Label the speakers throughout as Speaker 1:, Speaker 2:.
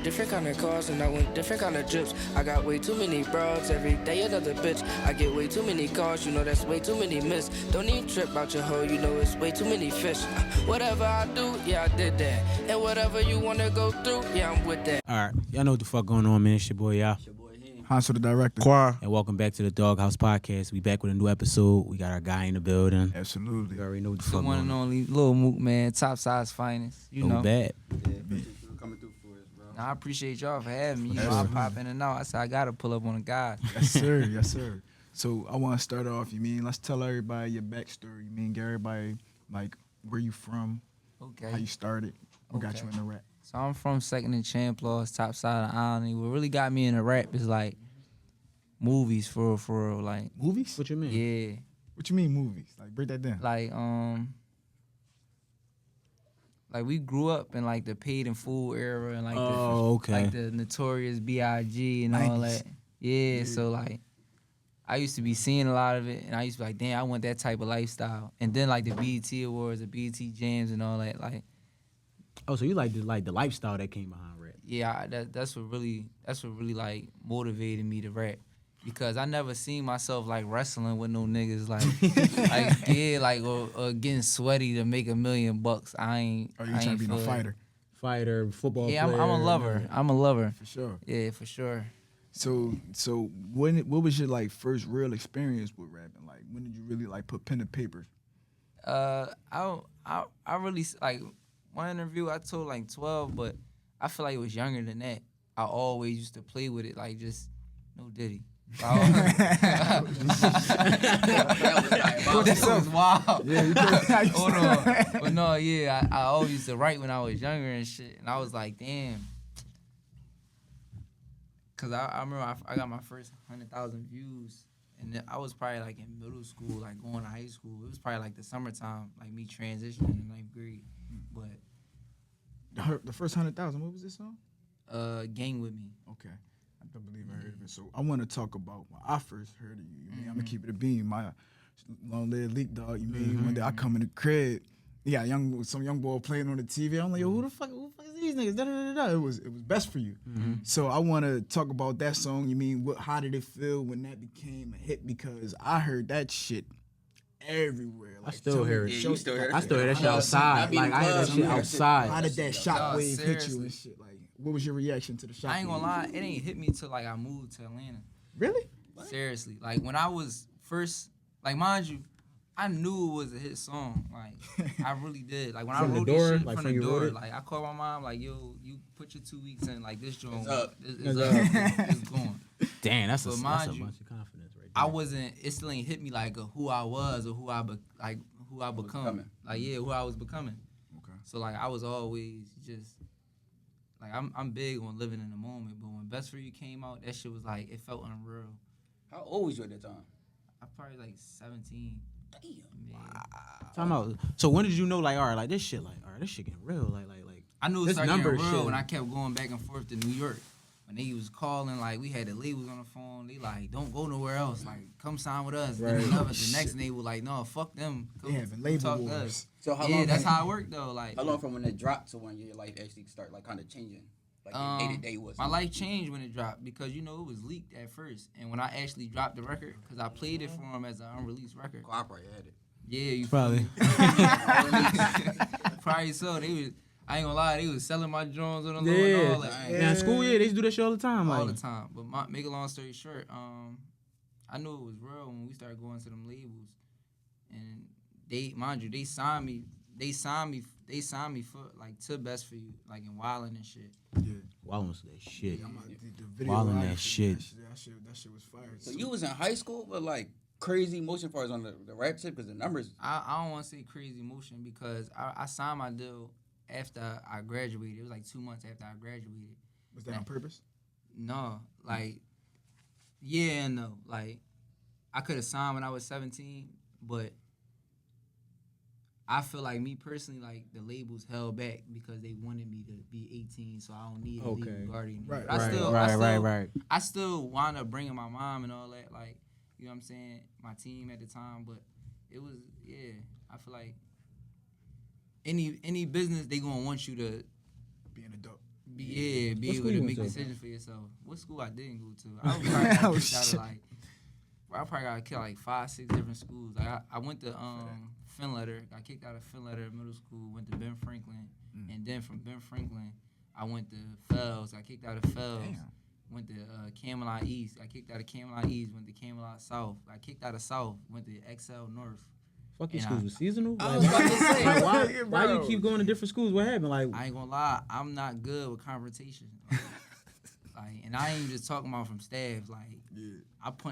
Speaker 1: different kind of cars and I want different kind of trips. I got way too many broads, every day another bitch. I get way too many cars, you know that's way too many miss. Don't even trip out your hoe, you know it's way too many fish. Whatever I do, yeah, I did that. And whatever you wanna go through, yeah, I'm with that.
Speaker 2: All right, y'all know what the fuck going on, man. It's your boy, y'all.
Speaker 3: Hanso the director.
Speaker 4: Qua.
Speaker 2: And welcome back to the Dawg House Podcast. We back with a new episode. We got our guy in the building.
Speaker 3: Absolutely.
Speaker 2: You already know what the
Speaker 5: The
Speaker 2: fuck
Speaker 5: one
Speaker 2: going
Speaker 5: and
Speaker 2: on.
Speaker 5: only Lil Mook, man. Top size finest. You
Speaker 2: No
Speaker 5: know.
Speaker 2: bad.
Speaker 4: Coming through for us, bro.
Speaker 5: Nah, I appreciate y'all for having me. You know, I pop in and out. I said I gotta pull up on a guy.
Speaker 3: Yes, sir. Yes, sir. So I want to start off. You mean let's tell everybody your backstory. You mean get everybody like where you from,
Speaker 5: Okay.
Speaker 3: how you started, what got
Speaker 5: Okay.
Speaker 3: you in the rap.
Speaker 5: So I'm from Second and Champlain, top side of the island. What really got me into rap is like movies for real. Like
Speaker 3: Movies?
Speaker 2: What you mean?
Speaker 5: yeah,
Speaker 3: What you mean movies? Like break that down.
Speaker 5: like we grew up in like the paid in full era and like
Speaker 2: okay.
Speaker 5: the Notorious B.I.G. and all
Speaker 3: 90s.
Speaker 5: that. Yeah, so like I used to be seeing a lot of it, and I used to be like, damn, I want that type of lifestyle. And then like the BET Awards, the BET Jams, and all that. Like,
Speaker 2: Oh, so you like the lifestyle that came behind rap.
Speaker 5: yeah, that's what really like motivated me to rap. Because I never seen myself like wrestling with no niggas or getting sweaty to make $1 million. I ain't.
Speaker 3: Or you
Speaker 5: I
Speaker 3: trying to
Speaker 5: ain't
Speaker 3: be no
Speaker 5: feel it.
Speaker 3: fighter?
Speaker 2: Fighter, football
Speaker 5: Yeah,
Speaker 2: player.
Speaker 5: I'm a lover. I'm a lover.
Speaker 3: For sure.
Speaker 5: Yeah, for sure.
Speaker 3: So what was your like first real experience with rapping? Like when did you really like put pen to paper?
Speaker 5: I really like one interview I told like 12, but I feel like it was younger than that. I always used to play with it like just no Diddy. That was wild.
Speaker 3: Yeah,
Speaker 5: Hold on. But no, yeah, I always used to write when I was younger and shit, and I was like, damn. Cause I remember I got my first 100,000 views, and then I was probably like in middle school, like going to high school. It was probably like the summertime, like me transitioning in 9th grade. But
Speaker 3: the first 100,000. What was this song?
Speaker 5: Gang With Me.
Speaker 3: Okay. I don't believe I heard of it. So I want to talk about when I first heard of you. You mean I'm gonna keep it a beam. My long lived leak dog. You mean one day I come in the crib, yeah, some young boy playing on the TV. I'm like, yo, who the fuck is these niggas? Da, da, da, da. It was best for you. So I want to talk about that song. You mean how did it feel when that became a hit? Because I heard that shit everywhere. Like,
Speaker 2: I still hear it.
Speaker 4: Yeah, you still hear it?
Speaker 2: I still hear that shit outside. Like I hear that shit outside.
Speaker 3: How did that shockwave hit you
Speaker 5: seriously.
Speaker 3: and shit? Like, what was your reaction to the shockwave?
Speaker 5: I ain't gonna lie, it ain't hit me till like I moved to Atlanta.
Speaker 3: Really?
Speaker 5: Seriously, like when I was first, like mind you, I knew it was a hit song. Like I really did. Like when
Speaker 2: From
Speaker 5: I
Speaker 2: the
Speaker 5: wrote
Speaker 2: door?
Speaker 5: this shit
Speaker 2: Like
Speaker 5: from
Speaker 2: when
Speaker 5: the
Speaker 2: you wrote
Speaker 5: door,
Speaker 2: it?
Speaker 5: like I called my mom, like, yo, you put your 2 weeks in, like this joint,
Speaker 4: It's up.
Speaker 5: It's up. It's going.
Speaker 2: Damn, that's a
Speaker 5: But
Speaker 2: bunch
Speaker 5: mind
Speaker 2: of
Speaker 5: you,
Speaker 2: confidence right there.
Speaker 5: I wasn't. It still ain't hit me like who I was or who I become.
Speaker 4: becoming.
Speaker 5: Like yeah, who I was becoming.
Speaker 3: Okay.
Speaker 5: So like I was always just like I'm big on living in the moment. But when Best For You came out, that shit was like it felt unreal.
Speaker 4: How old was you at that time?
Speaker 5: I probably like 17.
Speaker 4: Damn.
Speaker 5: Yeah.
Speaker 2: Time out. So when did you know, like, all right, this shit getting real, like.
Speaker 5: I knew it
Speaker 2: This
Speaker 5: started
Speaker 2: number
Speaker 5: getting real
Speaker 2: shit.
Speaker 5: when I kept going back and forth to New York. When they was calling, like, we had the labels on the phone. They like, don't go nowhere else. Like, come sign with us.
Speaker 2: Right.
Speaker 5: Then the next day was like, no, fuck them.
Speaker 3: They having label
Speaker 5: talk to
Speaker 3: wars.
Speaker 5: us.
Speaker 4: So how
Speaker 5: Yeah,
Speaker 4: long?
Speaker 5: that's how it worked though. Like,
Speaker 4: How long from when it dropped to when your life actually start like kind of changing? Like day to day was.
Speaker 5: my life changed when it dropped because you know it was leaked at first, and when I actually dropped the record, because I played it for them as an unreleased record.
Speaker 4: I probably had it.
Speaker 5: Yeah, you
Speaker 2: Probably.
Speaker 5: probably so. They was. I ain't gonna lie, they was selling my drones on the low
Speaker 2: Yeah.
Speaker 5: and all that.
Speaker 2: Yeah, in school, they used to do that shit all the time.
Speaker 5: All
Speaker 2: Like,
Speaker 5: the time. But make a long story short, I knew it was real when we started going to them labels, and mind you, they signed me for like to Best For You, like in YALL and shit.
Speaker 3: Yeah.
Speaker 2: Wildin' was that shit.
Speaker 3: The video
Speaker 2: Wildin'
Speaker 3: live
Speaker 2: that shit.
Speaker 3: That shit was fire.
Speaker 4: So you was in high school, but like crazy motion far as on the rap shit because the numbers.
Speaker 5: I don't want to say crazy motion because I signed my deal after I graduated. It was like 2 months after I graduated.
Speaker 3: Was that on purpose?
Speaker 5: No, like, yeah and no. Like, I could have signed when I was 17, but I feel like me personally, like, the labels held back because they wanted me to be 18, so I don't need a legal guardian.
Speaker 3: Right,
Speaker 5: But I still wound up bringing my mom and all that, like, you know what I'm saying, my team at the time, but it was, yeah, I feel like any business, they gonna want you to
Speaker 3: Being adult.
Speaker 5: Be
Speaker 2: What
Speaker 5: able
Speaker 2: school
Speaker 5: to
Speaker 2: you
Speaker 5: make
Speaker 2: went to?
Speaker 5: decisions for yourself. What school I didn't go to? I was probably got kicked out
Speaker 3: shit.
Speaker 5: of like, bro, I probably got kicked out like 5, 6 different schools. Like I went to Finletter, got kicked out of Finletter Middle School, went to Ben Franklin, and then from Ben Franklin, I went to Fells. Got kicked out of Fells.
Speaker 3: Damn.
Speaker 5: Went to Camelot East. Got kicked out of Camelot East. Went to Camelot South. Got kicked out of South. Went to XL North.
Speaker 2: Fuck your
Speaker 5: And
Speaker 2: schools
Speaker 5: I-
Speaker 2: was seasonal.
Speaker 4: I
Speaker 2: Like,
Speaker 4: was about to say,
Speaker 2: why you keep going to different schools? What happened? Like,
Speaker 5: I ain't gonna lie, I'm not good with confrontation. Like, and I ain't just talking about from staff. Like,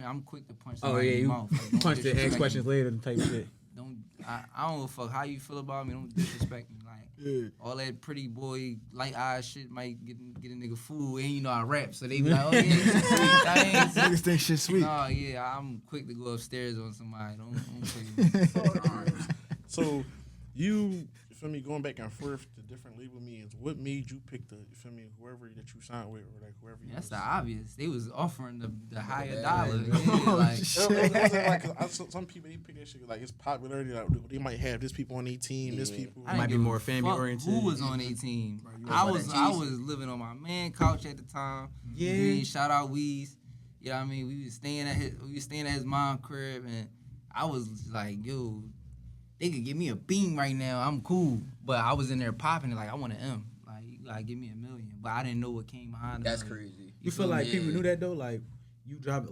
Speaker 5: I'm quick to punch somebody in the mouth. Like, don't
Speaker 2: punch the
Speaker 5: disrespect
Speaker 2: ask
Speaker 5: me.
Speaker 2: questions later type shit.
Speaker 5: I don't give a fuck how you feel about me. Don't disrespect me. Like, all that pretty boy, light eyes shit might get a nigga fooled. And you know I rap, so they be like, oh yeah, it's sweet. I ain't
Speaker 3: Niggas think shit sweet.
Speaker 5: No, yeah, I'm quick to go upstairs on somebody. Don't play with me.
Speaker 6: So you feel me, going back and forth to different label meetings, what made you pick the, you feel me, whoever that you signed with or like whoever you
Speaker 5: That's
Speaker 6: was?
Speaker 5: the obvious. They was offering the higher
Speaker 4: Yeah,
Speaker 5: dollar.
Speaker 4: yeah.
Speaker 5: Yeah, like,
Speaker 6: It wasn't like, 'cause I saw some people, they pick that shit like it's popularity, like they might have this people on their team, this
Speaker 4: Yeah.
Speaker 6: people.
Speaker 5: I didn't
Speaker 2: Might be
Speaker 5: give a
Speaker 2: more family
Speaker 5: fuck
Speaker 2: oriented.
Speaker 5: Who was on 18?
Speaker 4: was
Speaker 5: I
Speaker 4: on
Speaker 5: was
Speaker 4: that
Speaker 5: I
Speaker 4: cheese.
Speaker 5: was living on my man couch at the time.
Speaker 2: Yeah.
Speaker 5: You mean, shout out Weez. You know what I mean? We was staying at his mom's crib, and I was like, yo, they could give me a beam right now. I'm cool. But I was in there popping it like I want an M. Like, you gotta give me $1 million. But I didn't know what came behind it.
Speaker 4: That's crazy.
Speaker 2: You feel like
Speaker 4: me?
Speaker 2: people knew that though? Like you drop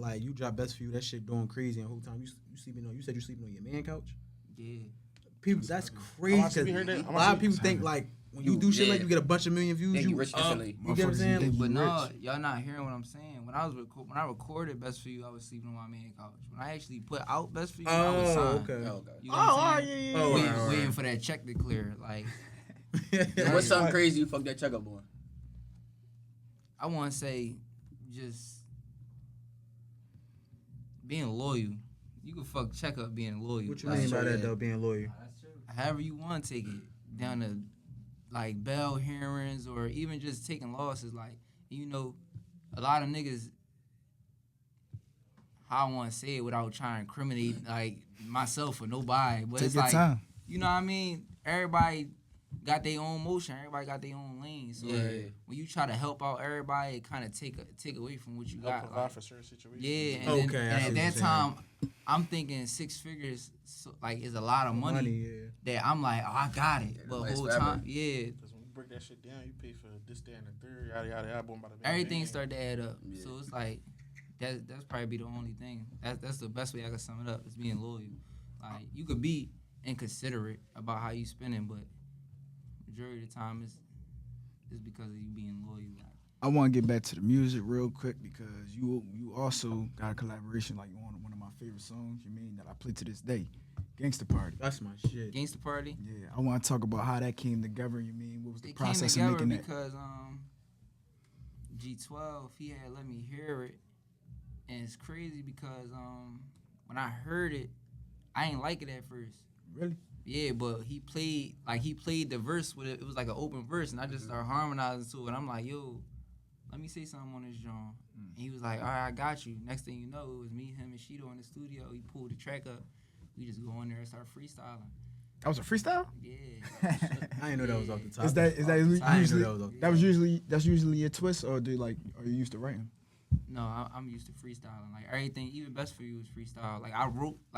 Speaker 2: best for you. That shit going crazy, and the whole time you sleeping on. You said you sleeping on your man couch.
Speaker 5: Yeah.
Speaker 2: People, that's crazy.
Speaker 6: Oh, I
Speaker 2: 'Cause
Speaker 6: see, we heard that.
Speaker 2: a lot of people think like when you do shit like
Speaker 4: Yeah.
Speaker 2: you get a bunch of million views.
Speaker 4: Think you
Speaker 2: You
Speaker 4: rich
Speaker 2: up.
Speaker 4: instantly.
Speaker 2: You get what I'm saying?
Speaker 3: Motherfuckers
Speaker 5: But
Speaker 3: You
Speaker 5: no,
Speaker 3: rich.
Speaker 5: y'all not hearing what I'm saying. When I recorded Best For You, I was sleeping on my man couch. When I actually put out Best For You, I was signed.
Speaker 2: okay.
Speaker 4: Okay.
Speaker 5: You know what I'm saying?
Speaker 2: yeah, yeah.
Speaker 5: Waiting,
Speaker 2: alright.
Speaker 5: waiting for that check to clear. Like,
Speaker 4: What's something crazy you fucked that check up on?
Speaker 5: I want to say, just being loyal. You can fuck check up being loyal.
Speaker 2: What you
Speaker 5: Like,
Speaker 2: mean by
Speaker 4: true,
Speaker 2: that
Speaker 4: yeah.
Speaker 2: though? Being loyal.
Speaker 5: however you want to take it, down to like bail hearings or even just taking losses. Like, you know, a lot of niggas, how I want to say it without trying to incriminate like myself or nobody, but
Speaker 3: Take
Speaker 5: it's
Speaker 3: your
Speaker 5: like,
Speaker 3: time.
Speaker 5: you know what I mean? Everybody got their own motion. Everybody got their own lane. So
Speaker 4: Yeah.
Speaker 5: when you try to help out everybody, it kind of take away from what you
Speaker 6: Help
Speaker 5: got.
Speaker 6: provide
Speaker 5: Like,
Speaker 6: for certain situations.
Speaker 5: yeah, and,
Speaker 2: Okay,
Speaker 5: then,
Speaker 2: I
Speaker 5: and
Speaker 2: see
Speaker 5: at
Speaker 2: what
Speaker 5: that
Speaker 2: you're saying.
Speaker 5: time, I'm thinking 6 figures, so, like, is a lot of money.
Speaker 2: Yeah.
Speaker 5: That I'm like, oh, I got it.
Speaker 4: Yeah,
Speaker 5: But
Speaker 4: lasts
Speaker 5: whole
Speaker 4: forever.
Speaker 5: time, yeah,
Speaker 6: Because when you break that shit down, you pay for this, that, and the third, yada, yada, yada, boom, bada, bing,
Speaker 5: everything
Speaker 6: bing.
Speaker 5: start to add up.
Speaker 4: Yeah.
Speaker 5: So it's like that's probably be the only thing. That's the best way I can sum it up. Is being loyal. Like, you could be inconsiderate about how you spending, but majority of the time it's because of you being loyal. Like,
Speaker 3: I want to get back to the music real quick because you also got a collaboration like on one of my favorite songs. You mean that I play to this day, "Gangsta Party."
Speaker 2: That's my shit.
Speaker 5: Gangsta Party.
Speaker 3: Yeah, I want to talk about how that came together. You mean what was the
Speaker 5: It came
Speaker 3: process of
Speaker 5: together
Speaker 3: making that?
Speaker 5: because G12 he had let me hear it, and it's crazy because when I heard it, I ain't like it at first.
Speaker 3: Really?
Speaker 5: Yeah, but he played the verse with it. It was like an open verse, and I just started harmonizing to it. And I'm like, yo, let me say something on this drum. And he was like, all right, I got you. Next thing you know, it was me, him, and Shido in the studio. He pulled the track up. We just go in there and start freestyling.
Speaker 3: That was a freestyle.
Speaker 5: Yeah.
Speaker 2: I didn't know that was off the top.
Speaker 3: Is that
Speaker 2: I didn't know
Speaker 3: usually
Speaker 2: that was off the
Speaker 3: that was usually that's usually your twist, or do are you used to writing?
Speaker 5: No, I'm used to freestyling. Like, everything, even Best For You was freestyle. Like,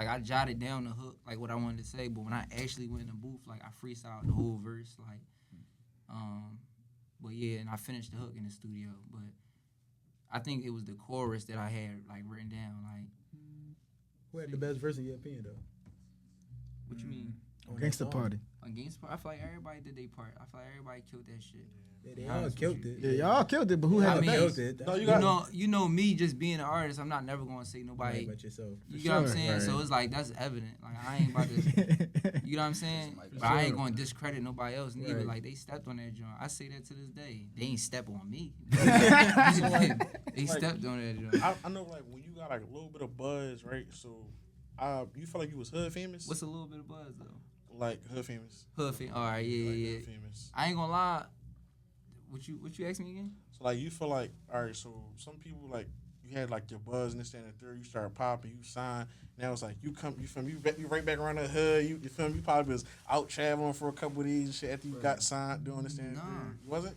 Speaker 5: I jotted down the hook, like what I wanted to say. But when I actually went in the booth, like, I freestyled the whole verse. Like, but yeah, and I finished the hook in the studio. But I think it was the chorus that I had like written down. Like,
Speaker 2: Who had the best verse in your opinion though?
Speaker 5: what you mean?
Speaker 2: On that
Speaker 3: Gangsta
Speaker 2: song?
Speaker 3: Party.
Speaker 5: Against, I feel like everybody did their part. I feel like everybody killed that shit.
Speaker 2: Yeah, they
Speaker 5: Be
Speaker 2: all
Speaker 5: honest
Speaker 2: killed
Speaker 5: with
Speaker 2: it.
Speaker 5: you.
Speaker 3: Yeah, y'all killed it, but who had
Speaker 5: I
Speaker 3: the
Speaker 5: mean,
Speaker 3: best?
Speaker 2: Killed it.
Speaker 6: No, you
Speaker 5: You
Speaker 6: got
Speaker 5: know me just being an artist. I'm not never gonna say nobody.
Speaker 2: Right, but yourself.
Speaker 5: You get what I'm
Speaker 3: sure.
Speaker 5: saying?
Speaker 2: Right.
Speaker 5: So it's like that's evident. Like, I ain't about to. You know what I'm saying?
Speaker 4: For
Speaker 5: But I ain't
Speaker 2: sure.
Speaker 5: gonna discredit nobody else neither.
Speaker 2: Right.
Speaker 5: Like, they stepped on that joint. I say that to this day. They ain't step on me. They stepped on that joint.
Speaker 6: I know, like, when you got, like, a little bit of buzz, right? So, you feel like you was hood famous?
Speaker 5: What's a little bit of buzz though?
Speaker 6: Like, hood famous.
Speaker 5: Hood thing. All right, yeah,
Speaker 6: Like,
Speaker 5: yeah,
Speaker 6: hood
Speaker 5: yeah.
Speaker 6: famous.
Speaker 5: I ain't gonna lie. What you asked me again?
Speaker 6: So, like, you feel like, all right, so some people, like, you had, like, your buzz and this, that, and the third. You started popping, you signed. Now it's like, you feel me? You right back around the hood. You feel me? You probably was out traveling for a couple of days and shit after you got signed, doing this, that, and the
Speaker 5: Nah.
Speaker 6: third. You wasn't?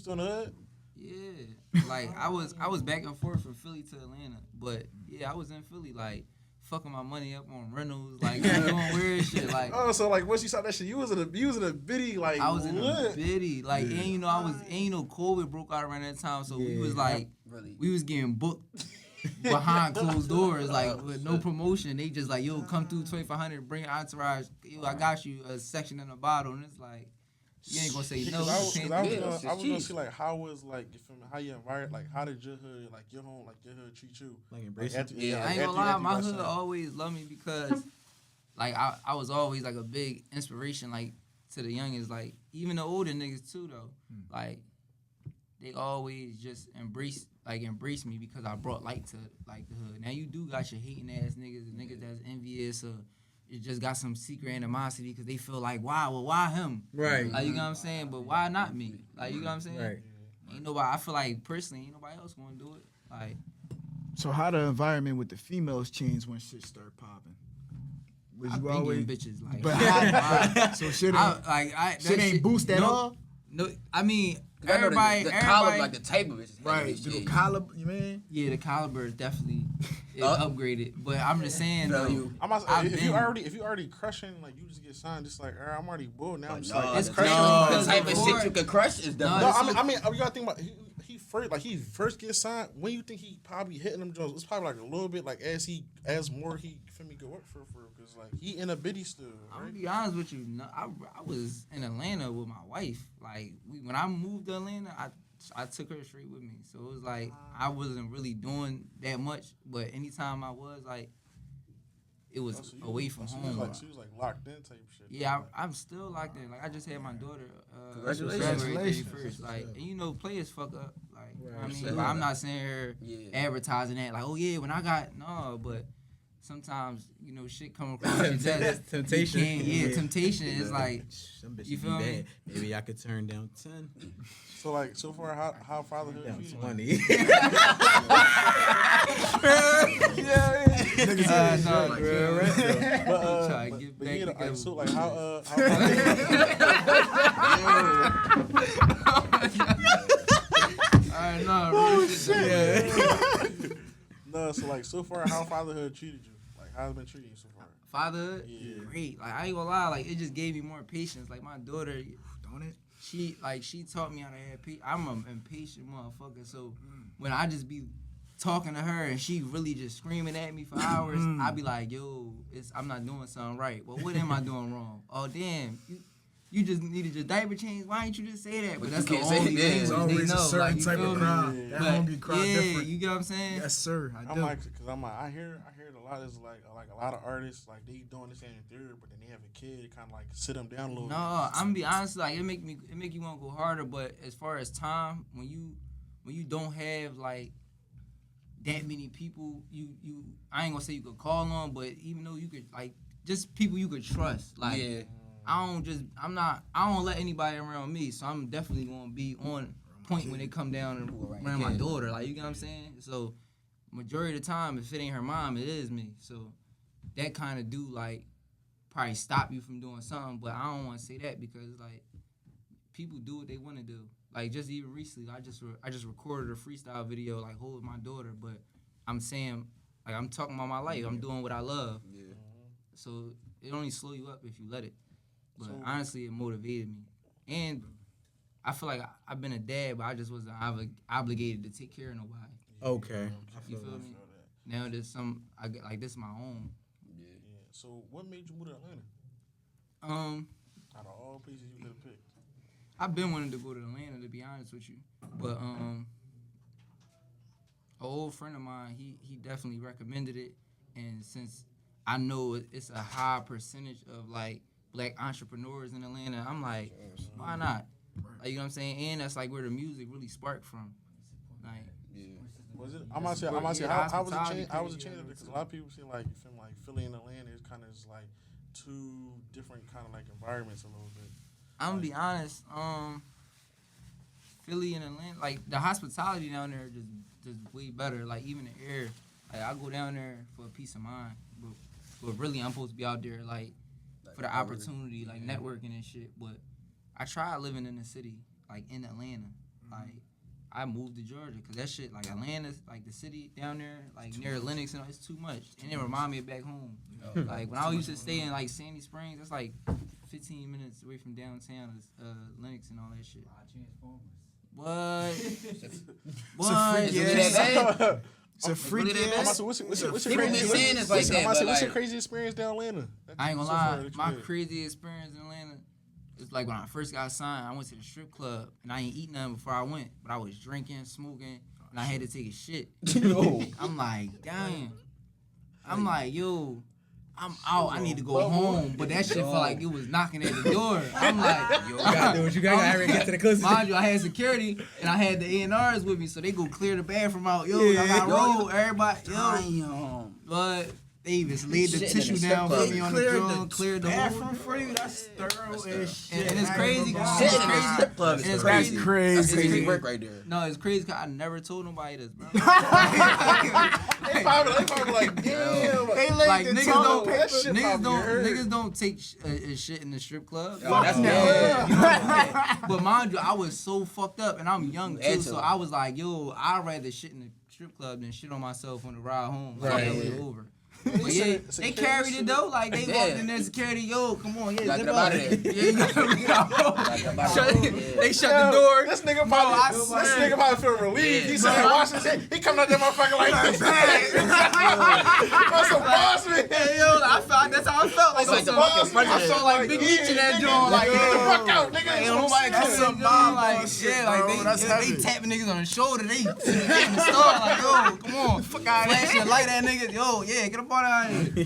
Speaker 6: still in the hood?
Speaker 5: Yeah, like I was back and forth from Philly to Atlanta, but yeah, I was in Philly like fucking my money up on rentals, like doing weird shit. Like
Speaker 6: Oh, so like once you saw that shit, you was in a bitty like
Speaker 5: I was in a
Speaker 6: lit.
Speaker 5: bitty, like and you know COVID broke out around that time, so we was like
Speaker 4: Really?
Speaker 5: we was getting booked behind closed doors, like with no promotion. They just like, yo, come through 2,500, bring your entourage. Yo, I got you a section in the bottle, and it's like. You ain't gonna say no.
Speaker 6: I was
Speaker 4: it's
Speaker 6: gonna see like how was like you feel me? How you environment like how did your hood like your home like your hood treat you?
Speaker 2: Like embrace
Speaker 6: after,
Speaker 2: it.
Speaker 5: I ain't gonna lie, my hood always loved me because like I was always like a big inspiration like to the youngest, like even the older niggas too though. Like they always just embrace me because I brought light to like the hood. Now you do got your hating ass niggas that's envious or it just got some secret animosity because they feel like why him?
Speaker 2: Right.
Speaker 5: Like you know what I'm saying? But why not me? Like you know what I'm saying?
Speaker 2: Right.
Speaker 5: Ain't nobody. I feel like personally, ain't nobody else gonna do it. Like
Speaker 3: So how the environment with the females changed when shit started popping? Was
Speaker 5: I've
Speaker 3: you
Speaker 5: been
Speaker 3: always
Speaker 5: getting bitches like.
Speaker 3: But how, so shit ain't shit ain't boost at all?
Speaker 5: No, I mean
Speaker 4: I know
Speaker 5: everybody.
Speaker 4: the caliber, like the type of it.
Speaker 3: Right. The caliber, you mean?
Speaker 5: Yeah, the caliber is definitely upgraded. But I'm just saying though.
Speaker 6: If you already crushing, like you just get signed, just like I'm already bull now. I'm just like
Speaker 5: it's
Speaker 6: it's
Speaker 5: crazy.
Speaker 6: crushing.
Speaker 4: The type of shit you could crush is definitely.
Speaker 6: I mean, you gotta think about he first gets signed. When you think he probably hitting them Jones, it's probably like a little bit like as more he feel me go work for because like he in a biddy still. Right?
Speaker 5: I'm gonna be honest with you. No, I was in Atlanta with my wife. Like when I moved to Atlanta, I took her straight with me. So it was like I wasn't really doing that much. But anytime I was like, it was away from home.
Speaker 6: She was like locked in type shit.
Speaker 5: Yeah, I'm still locked in. Like I just had my daughter.
Speaker 4: Congratulations.
Speaker 5: January 31st. Like and you know, players fuck up. Like you know what I mean, but I'm not saying her advertising that. Like oh yeah, when I got no, but. Sometimes you know shit come across your desk.
Speaker 2: Temptation.
Speaker 5: Temptation is like you feel me?
Speaker 2: Maybe I could turn down 10.
Speaker 6: So like so far, how fatherhood
Speaker 2: Down
Speaker 6: treated you?
Speaker 2: 20.
Speaker 6: So like how no, so like so far, how fatherhood treated you? Like how's it been treating you so far?
Speaker 5: Fatherhood, great. Like I ain't gonna lie, like it just gave me more patience. Like my daughter,
Speaker 3: Don't it?
Speaker 5: she taught me how to have patience. I'm an impatient motherfucker, so when I just be talking to her and she really just screaming at me for hours, I be like, yo, I'm not doing something right. Well, what am I doing wrong? Oh damn, you just needed your diaper changed. Why ain't you just say that? But that's the only thing
Speaker 3: It's
Speaker 5: they
Speaker 3: always
Speaker 5: know.
Speaker 3: a certain
Speaker 5: Like, you
Speaker 3: type
Speaker 5: feel
Speaker 3: of
Speaker 5: me?
Speaker 3: cry. That hungry cry different.
Speaker 5: You get what I'm saying?
Speaker 3: Yes, sir. I
Speaker 6: I'm
Speaker 3: do.
Speaker 6: like, cause I'm like, I hear it a lot. It's like a lot of artists like they doing this and the third, but then they have a kid, kind of like sit them down a little.
Speaker 5: No, I'm gonna be honest. Like it make you want to go harder. But as far as time, when you don't have like that many people, I ain't gonna say you could call on, but even though you could like just people you could trust. Like I don't let anybody around me, so I'm definitely gonna be on point when it come down and around my daughter. Like you get what I'm saying? So majority of the time, if it ain't her mom, it is me. So that kind of do like probably stop you from doing something, but I don't want to say that because like people do what they want to do. Like just even recently, I just recorded a freestyle video like holding my daughter, but I'm saying like I'm talking about my life. I'm doing what I love. Yeah. So it only slow you up if you let it. But honestly, it motivated me, and I feel like I've been a dad, but I just wasn't obligated to take care of nobody.
Speaker 2: Okay.
Speaker 5: You feel me? Now there's I get like this is my own.
Speaker 6: Yeah. So what made you move to Atlanta? Out of all places you could have picked.
Speaker 5: I've been wanting to go to Atlanta, to be honest with you, but an old friend of mine, he definitely recommended it, and since I know it's a high percentage of like black entrepreneurs in Atlanta, I'm like, why not? Like, you know what I'm saying? And that's like where the music really sparked from. Like,
Speaker 6: was it? I'm gonna say, how was it changed? How was it changed? Because a lot of people see like you feel like Philly and Atlanta is kind of just like two different kind of like environments a little bit.
Speaker 5: I'm gonna be honest, Philly and Atlanta, like the hospitality down there just way better. Like even the air, like I go down there for a peace of mind, but really I'm supposed to be out there like for the opportunity, like networking and shit. But I tried living in the city, like in Atlanta. Like, I moved to Georgia because that shit, like Atlanta, like the city down there, like near Lenox, and all, it's too much. And it remind me of back home. Like when I used to stay in like Sandy Springs, that's like 15 minutes away from downtown, Lenox and all that shit. What? What?
Speaker 3: It's a freaky ass.
Speaker 6: What's your
Speaker 4: People been saying it's like that, but
Speaker 6: what's your
Speaker 4: like,
Speaker 6: crazy experience down Atlanta?
Speaker 5: I ain't gonna lie, my crazy experience in Atlanta is like when I first got signed, I went to the strip club and I ain't eat nothing before I went, but I was drinking, smoking, and I had to take a shit. I'm like, damn. I'm like, yo, I'm out. I need to go home, but that shit felt like it was knocking at the door. I'm like, yo,
Speaker 2: You gotta do what you gotta get to the closet.
Speaker 5: mind you, I had security and I had the A&Rs with me, so they go clear the bathroom out. Yo, I got roll, everybody. Yo, but they even laid the
Speaker 4: Shitting in
Speaker 5: tissue
Speaker 4: the
Speaker 5: down
Speaker 4: strip
Speaker 5: for
Speaker 4: club.
Speaker 5: me on the floor, cleared the
Speaker 3: bathroom
Speaker 5: whole.
Speaker 3: for you. That's thorough as shit.
Speaker 5: And it's crazy.
Speaker 4: shit in the strip club is
Speaker 5: And it's
Speaker 4: crazy.
Speaker 5: crazy.
Speaker 4: That's
Speaker 3: Crazy.
Speaker 4: crazy work right there.
Speaker 5: No, it's crazy because I never told nobody this, bro.
Speaker 6: They probably like, damn.
Speaker 3: They laid
Speaker 5: Like
Speaker 3: the
Speaker 5: niggas
Speaker 3: toilet
Speaker 5: don't,
Speaker 3: paper.
Speaker 5: niggas don't take shit in the strip club.
Speaker 4: Oh, that's
Speaker 5: Yeah, you know what I'm saying? But mind you, I was so fucked up, and I'm young too,
Speaker 4: That's
Speaker 5: so
Speaker 4: a-
Speaker 5: I was like, yo, I'd rather shit in the strip club than shit on myself on the ride home. Like,
Speaker 4: Right.
Speaker 5: that was over. But yeah, they carried it though. Like they walked in there, security, yo, come on, yeah,
Speaker 4: Gotta
Speaker 5: zip
Speaker 4: get
Speaker 5: up.
Speaker 4: out of there.
Speaker 5: Yeah, you gotta
Speaker 4: Gotta get out
Speaker 5: Shut
Speaker 4: of
Speaker 5: it.
Speaker 4: there.
Speaker 5: They shut the door.
Speaker 6: This nigga
Speaker 5: Bro, I
Speaker 6: probably,
Speaker 5: swear.
Speaker 6: feel relieved.
Speaker 4: Yeah.
Speaker 6: He said, "Watch this shit." He coming out that motherfucker like this. That's some boss man.
Speaker 5: Hey, yo, that's how I felt. Like,
Speaker 6: That's
Speaker 5: some-
Speaker 6: some boss
Speaker 5: I felt like Big Meech in that joint. Like,
Speaker 6: get the
Speaker 5: yo.
Speaker 6: fuck out, nigga.
Speaker 5: Ain't nobody
Speaker 3: That's
Speaker 5: coming
Speaker 3: some
Speaker 5: in,
Speaker 3: mob
Speaker 5: like,
Speaker 3: boss
Speaker 5: yeah,
Speaker 3: shit,
Speaker 5: like
Speaker 3: bro. That's
Speaker 5: they
Speaker 3: heavy.
Speaker 5: tapping niggas on the shoulder. They in the store like, yo, come on, flashing the light at niggas. Yo, yeah, get up out of here.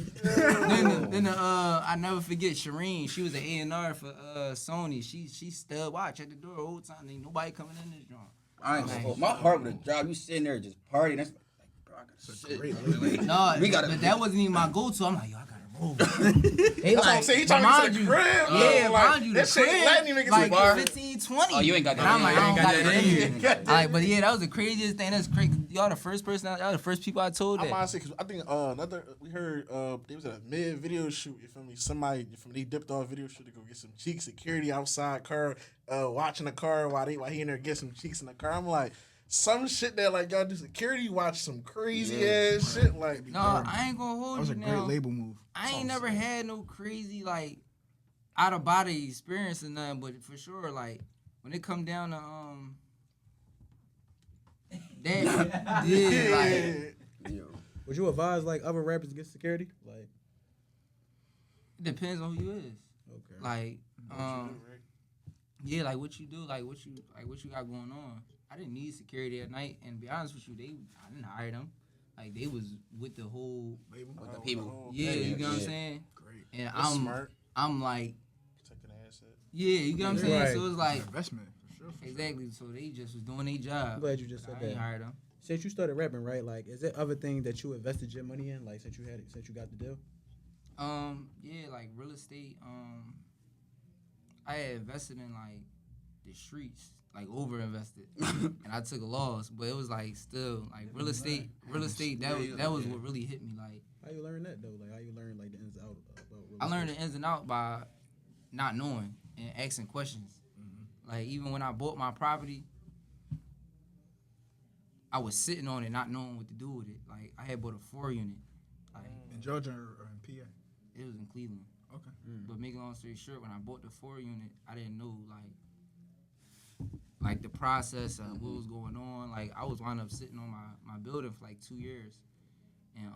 Speaker 5: then I never forget Shireen. She was an A&R for Sony. She still watch at the door all the time. Ain't nobody coming in this joint.
Speaker 4: I ain't gonna hold. My heart would have dropped. You sitting there just partying. That's like, bro, I got shit.
Speaker 5: No,
Speaker 4: We gotta-
Speaker 5: but that wasn't even my go-to. I'm like, yo, I gotta roll. They
Speaker 6: That's what I'm saying. He trying to
Speaker 5: mind
Speaker 6: get to
Speaker 5: you,
Speaker 6: the crib.
Speaker 5: yeah,
Speaker 6: like,
Speaker 5: mind you, the
Speaker 6: that shit
Speaker 5: crib,
Speaker 6: letting him get to
Speaker 5: like
Speaker 6: the bar.
Speaker 5: 15, 20.
Speaker 4: Oh, you ain't got that
Speaker 5: And I'm
Speaker 4: in
Speaker 5: like,
Speaker 4: you.
Speaker 5: I don't
Speaker 4: You
Speaker 5: got
Speaker 4: ain't
Speaker 5: that
Speaker 4: got
Speaker 5: in
Speaker 4: that
Speaker 5: you.
Speaker 4: in
Speaker 5: Like, but yeah, that was the craziest thing. That's crazy. Y'all the first person. Y'all the first people I told
Speaker 6: I'm
Speaker 5: that.
Speaker 6: honestly, cause I think we heard they was at a mid video shoot. You feel me? Somebody from they dipped off video shoot to go get some cheeks. Security outside car, watching the car while he in there get some cheeks in the car. I'm like, some shit that like y'all do security watch some crazy ass shit like.
Speaker 5: No, I ain't gonna
Speaker 3: That
Speaker 5: hold
Speaker 3: was
Speaker 5: you
Speaker 3: a
Speaker 5: now.
Speaker 3: great label move.
Speaker 5: I ain't never had no crazy like out of body experience or nothing, but for sure, like when it come down to that, yeah, like
Speaker 4: Yo.
Speaker 2: Would you advise like other rappers get security? Like,
Speaker 5: it depends on who you is.
Speaker 2: okay.
Speaker 5: Like, yeah, like what you do, like what you got going on. I didn't need security at night, and to be honest with you, I didn't hire them. Like they was with the whole,
Speaker 4: With the people.
Speaker 5: yeah, you know what I'm
Speaker 4: Yeah.
Speaker 5: saying.
Speaker 3: Great.
Speaker 5: And
Speaker 6: That's smart.
Speaker 5: I'm like,
Speaker 6: Protecting the asset.
Speaker 5: yeah, you know what I'm saying.
Speaker 2: Right.
Speaker 5: So it's like
Speaker 3: Investment, for sure.
Speaker 5: exactly. So they just was doing their job.
Speaker 2: I'm glad you just said
Speaker 5: I ain't
Speaker 2: that.
Speaker 5: hired them.
Speaker 2: Since you started rapping, right? Like, is there other things that you invested your money in? Like, since you got the deal?
Speaker 5: Yeah, like real estate. I had invested in like the streets, like over invested, and I took a loss. But it was like still like real estate. That was what really hit me. Like
Speaker 2: How you learn that though? Like, how you learn like the ins and outs about real
Speaker 5: I learned
Speaker 2: estate?
Speaker 5: the ins and outs by not knowing and asking questions. Like even when I bought my property, I was sitting on it, not knowing what to do with it. Like I had bought a 4-unit. Like
Speaker 3: In Georgia or in PA?
Speaker 5: it was in Cleveland.
Speaker 3: Okay.
Speaker 5: But make a long story short, when I bought the 4-unit, I didn't know like the process of what was going on. Like I was wound up sitting on my building for like 2 years, and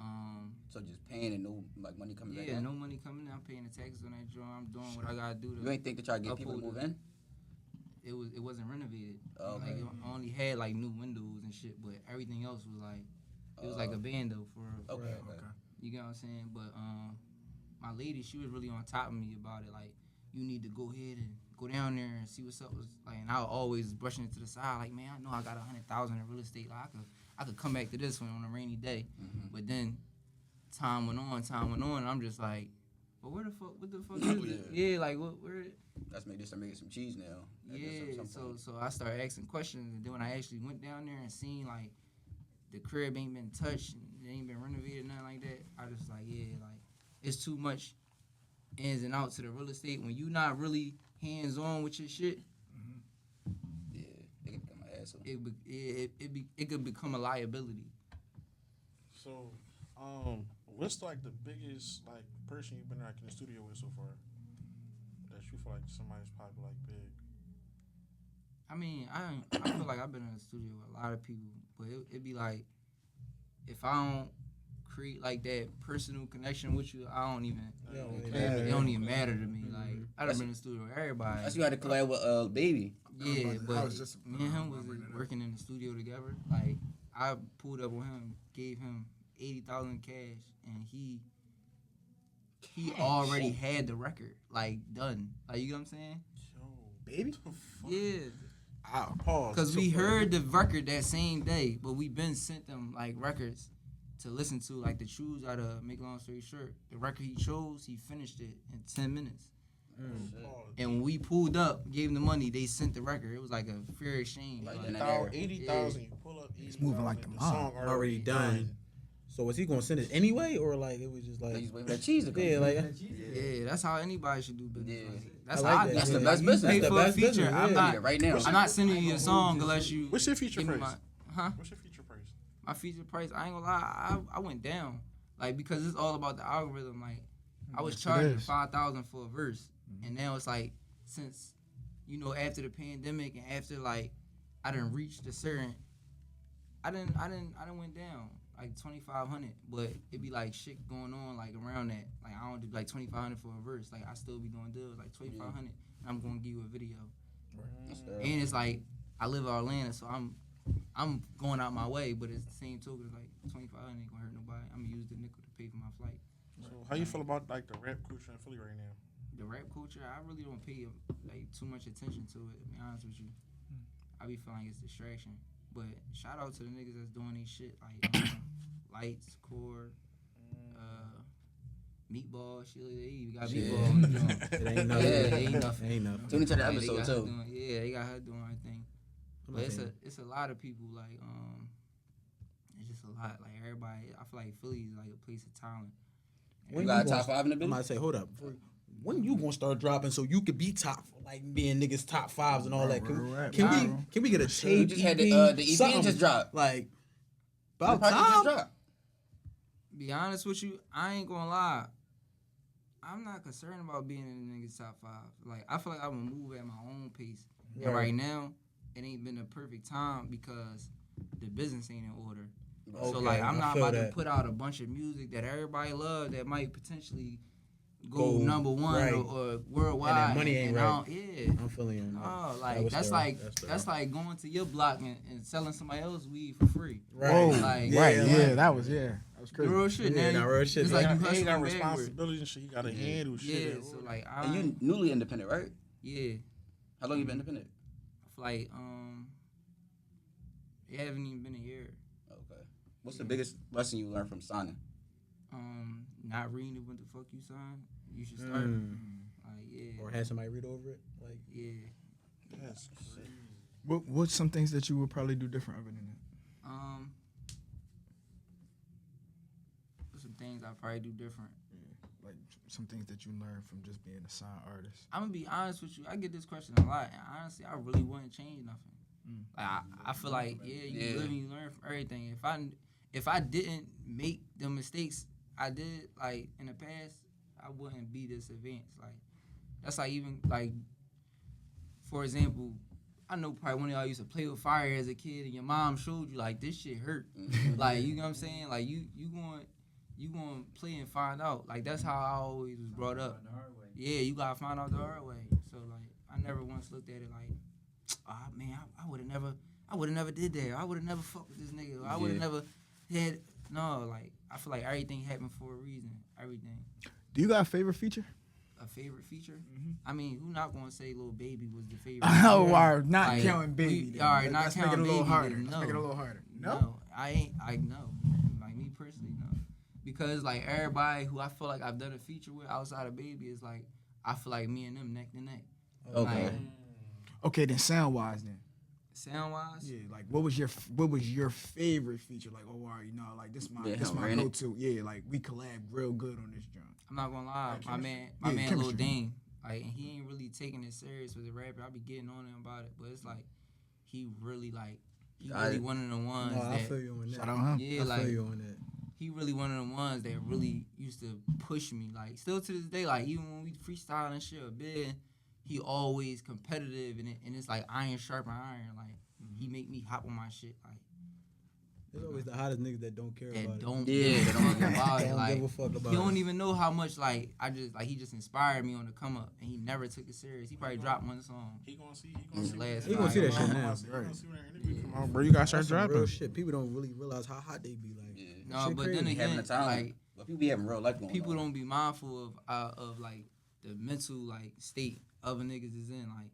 Speaker 4: So just paying and no like money coming back
Speaker 5: yeah,
Speaker 4: in?
Speaker 5: no money coming in. I'm paying the taxes on that joint. I'm doing what I gotta do to.
Speaker 4: You ain't think to try to get people to
Speaker 5: uphold
Speaker 4: move
Speaker 5: it.
Speaker 4: in?
Speaker 5: It wasn't renovated.
Speaker 4: Oh, okay.
Speaker 5: Like it only had like new windows and shit, but everything else was like it was like a bando for
Speaker 4: Okay,
Speaker 2: Right.
Speaker 4: okay.
Speaker 5: you get what I'm saying. But my lady, she was really on top of me about it. Like you need to go ahead and go down there and see what's up. Like, and I was always brushing it to the side. Like, man, I know I got 100,000 in real estate. Like I could come back to this one on a rainy day. But then time went on. And I'm just like, well, what the fuck is it? Yeah, like where?
Speaker 4: Let's make this. I'm making some cheese now. I guess
Speaker 5: Yeah,
Speaker 4: at some point.
Speaker 5: so I started asking questions, and then when I actually went down there and seen like the crib ain't been touched and it ain't been renovated, nothing like that, I just like like it's too much ins and outs to the real estate when you not really hands on with your shit.
Speaker 4: Yeah, they can get my ass So
Speaker 5: it could become a liability.
Speaker 6: So, what's like the biggest like person you've been like in the studio with so far? That you feel like somebody's probably like big.
Speaker 5: I mean, I feel like I've been in the studio with a lot of people, but it'd be like if I don't create like that personal connection with you, I don't even. It don't even matter to me. Like I've been in the studio with everybody.
Speaker 4: that's you had to collab with Baby.
Speaker 5: Yeah, but
Speaker 3: I was just
Speaker 5: me and him was working in the studio together. Like I pulled up on him, gave him 80,000 cash, and he already had the record like done. Like you know what I'm saying?
Speaker 6: Yo,
Speaker 2: Baby?
Speaker 5: Yeah.
Speaker 6: Pause.
Speaker 5: Cause we heard the record that same day, but we been sent them like records to listen to, like to choose out of. Make a long story short, the record he chose, he finished it in 10 minutes. And when we pulled up, gave him the money, they sent the record. It was like a fair exchange.
Speaker 4: Like,
Speaker 5: Like,
Speaker 4: in that era.
Speaker 6: 80,000. You pull up.
Speaker 3: It's moving like the
Speaker 6: the
Speaker 3: mob.
Speaker 6: song
Speaker 2: Already done. So was he gonna send it anyway, or like it was just
Speaker 4: They
Speaker 2: like
Speaker 4: just wait for that cheese to come.
Speaker 2: yeah, like
Speaker 5: yeah, that's how anybody should do business.
Speaker 4: Yeah.
Speaker 5: Like, that's
Speaker 2: I
Speaker 5: how
Speaker 2: like
Speaker 5: I
Speaker 2: that.
Speaker 5: do
Speaker 2: That's
Speaker 5: it.
Speaker 2: the
Speaker 4: best
Speaker 5: You
Speaker 4: business.
Speaker 5: pay
Speaker 2: That's
Speaker 5: for
Speaker 2: the
Speaker 5: a
Speaker 2: best
Speaker 5: feature.
Speaker 2: business,
Speaker 5: I'm
Speaker 2: yeah.
Speaker 5: not
Speaker 4: Yeah, right now.
Speaker 5: I'm not sending you a song unless you.
Speaker 6: What's your feature
Speaker 5: give me
Speaker 6: price? What's your feature price?
Speaker 5: My feature price, I ain't gonna lie, I went down. Like, because it's all about the algorithm. Like, I was
Speaker 3: Yes, it
Speaker 5: charging
Speaker 3: is.
Speaker 5: 5,000 for a verse. And now it's like, since, after the pandemic and after, like, I done reached a certain, I done went down, like, 2,500. But it be, like, shit going on, like, around that. Like, I don't do, like, 2,500 for a verse. Like, I still be doing deals, like, 2,500. And I'm gonna give you a video. And it's like, I live in Atlanta, so I'm going out my way, but it's the same token. It's like 2,500 ain't gonna hurt nobody. I'm gonna use the nickel to pay for my flight.
Speaker 6: So how you feel about like the rap culture in Philly right now?
Speaker 5: The rap culture, I really don't pay like too much attention to it. To be honest with you, I be feeling like it's distraction. But shout out to the niggas that's doing these shit like Lights, Core, Meatball. Shit, they even got Meatball. On the joint.
Speaker 2: it ain't nothing.
Speaker 5: Yeah, ain't nothing.
Speaker 2: Ain't nothing.
Speaker 4: Tune into the
Speaker 5: Like, they
Speaker 4: episode
Speaker 5: got her
Speaker 4: too.
Speaker 5: doing- they got her doing her thing.
Speaker 2: I'm
Speaker 5: But
Speaker 2: not saying-
Speaker 5: it's a lot of people like it's just a lot. Like everybody, I feel like Philly is like a place of talent.
Speaker 2: When
Speaker 4: You got a
Speaker 2: gonna-
Speaker 4: top 5 in the
Speaker 2: I'm
Speaker 4: business?
Speaker 2: about to say, hold up. When you gonna start dropping so you could be top, like being niggas top 5s and all that? Can we get a
Speaker 4: You
Speaker 2: tape?
Speaker 4: just had
Speaker 2: EP,
Speaker 4: the EP
Speaker 2: something?
Speaker 4: just dropped.
Speaker 2: Like
Speaker 4: The
Speaker 2: about
Speaker 4: project just
Speaker 2: time.
Speaker 4: dropped.
Speaker 5: Be honest with you, I ain't gonna lie. I'm not concerned about being in the niggas top 5. Like I feel like I'm gonna move at my own pace.
Speaker 2: Right.
Speaker 5: And right now, it ain't been the perfect time because the business ain't in order. So
Speaker 2: Okay,
Speaker 5: like I'm
Speaker 2: I
Speaker 5: not
Speaker 2: feel
Speaker 5: about
Speaker 2: that.
Speaker 5: to put out a bunch of music that everybody loves that might potentially go
Speaker 2: Go
Speaker 5: number one
Speaker 2: right.
Speaker 5: or worldwide.
Speaker 2: And that money ain't
Speaker 5: I
Speaker 2: right.
Speaker 5: don't- Yeah.
Speaker 2: I'm feeling you.
Speaker 5: Oh,
Speaker 2: That
Speaker 5: like
Speaker 2: was
Speaker 5: that's
Speaker 2: fair.
Speaker 5: like
Speaker 2: That's fair.
Speaker 5: like going to your block and selling somebody else's weed for free.
Speaker 2: Right.
Speaker 3: Whoa,
Speaker 5: Like-
Speaker 3: right,
Speaker 2: Yeah,
Speaker 3: yeah,
Speaker 2: like-
Speaker 3: that was crazy.
Speaker 5: Real shit,
Speaker 2: Yeah,
Speaker 5: now.
Speaker 2: nah, real shit.
Speaker 5: It's
Speaker 2: Yeah,
Speaker 5: like you
Speaker 6: He ain't
Speaker 5: hustling
Speaker 6: got
Speaker 5: backwards.
Speaker 6: responsibilities and shit. He got to handle shit.
Speaker 5: Yeah, so like
Speaker 4: And you newly independent, right?
Speaker 5: yeah,
Speaker 4: How long you been independent?
Speaker 5: like it haven't even been a year.
Speaker 4: Okay. What's the biggest lesson you learned from signing?
Speaker 5: Not reading what the fuck you signed. You should start. Like yeah,
Speaker 2: Or had somebody read over it. Like
Speaker 5: yeah.
Speaker 6: That's crazy.
Speaker 3: What's some things that you would probably do different other than that?
Speaker 5: Some things I probably do different.
Speaker 3: Like some things that you learned from just being a signed artist.
Speaker 5: I'm gonna be honest with you. I get this question a lot, and honestly, I really wouldn't change nothing. Like I feel like you live and you learn from everything. If I didn't make the mistakes I did like in the past, I wouldn't be this advanced. Like that's like even like for example, I know probably one of y'all used to play with fire as a kid, and your mom showed you like this shit hurt. Like you know what I'm saying? Like you going to play and find out. Like that's how I always was brought up. Yeah, you gotta find out the hard way. So like I never once looked at it like, oh man, I would have never did that. I would have never fucked with this nigga. I would have never had no. Like I feel like everything happened for a reason. Everything.
Speaker 3: Do you got a favorite feature?
Speaker 5: A favorite feature? I mean, who not gonna say Lil Baby was the favorite?
Speaker 3: Oh,
Speaker 5: feature?
Speaker 3: wow, not
Speaker 5: Like,
Speaker 3: counting Baby.
Speaker 5: All right, not
Speaker 3: Let's
Speaker 5: counting
Speaker 3: make it a little
Speaker 5: Baby,
Speaker 3: harder.
Speaker 5: then
Speaker 3: Let's make it a little harder.
Speaker 5: No, I ain't. I know. Like me personally, no. Because like everybody who I feel like I've done a feature with outside of Baby is like I feel like me and them neck to neck.
Speaker 4: Okay.
Speaker 5: Like,
Speaker 3: Okay, then sound wise then.
Speaker 5: sound wise,
Speaker 3: Yeah, like what was your favorite feature? Like, oh, wow, you know, like this my
Speaker 4: ran it.
Speaker 3: go-to. Yeah, like we collab real good on this joint.
Speaker 5: I'm not gonna lie. My man,
Speaker 3: Yeah,
Speaker 5: Lil
Speaker 3: chemistry.
Speaker 5: Dame, like and he ain't really taking it serious with the rapper. I be getting on him about it, but it's like he really like he
Speaker 4: Got
Speaker 5: really
Speaker 4: it.
Speaker 5: one of the ones
Speaker 2: No, I
Speaker 5: that
Speaker 2: feel you on that.
Speaker 3: Shout out him.
Speaker 5: yeah,
Speaker 2: I
Speaker 5: like
Speaker 2: feel you on that.
Speaker 5: he really one of the ones that really used to push me. Like still to this day, like even when we freestyle and shit a bit, he always competitive and it's like iron sharpen iron. Like he make me hop on my shit. Like
Speaker 2: There's always the hottest niggas that don't care about
Speaker 5: that don't
Speaker 4: Yeah,
Speaker 5: give a fuck about it.
Speaker 2: Don't
Speaker 5: Like
Speaker 2: give a fuck about
Speaker 5: he don't
Speaker 2: it.
Speaker 5: even know how much like he just inspired me on the come up and he never took it serious. He probably dropped one song.
Speaker 6: He gonna see.
Speaker 5: Last
Speaker 2: He gonna see that shit now.
Speaker 6: He gonna see when that interview come out, bro. You gotta start
Speaker 2: That's some real
Speaker 6: dropping.
Speaker 2: shit. People don't really realize how hot they be. Like,
Speaker 4: Yeah.
Speaker 5: No,
Speaker 2: shit
Speaker 5: but
Speaker 2: crazy.
Speaker 5: then
Speaker 4: Having
Speaker 5: again,
Speaker 4: a time.
Speaker 5: like
Speaker 4: But people be having real life going
Speaker 5: people
Speaker 4: on.
Speaker 5: don't be mindful of like the mental like state other niggas is in. Like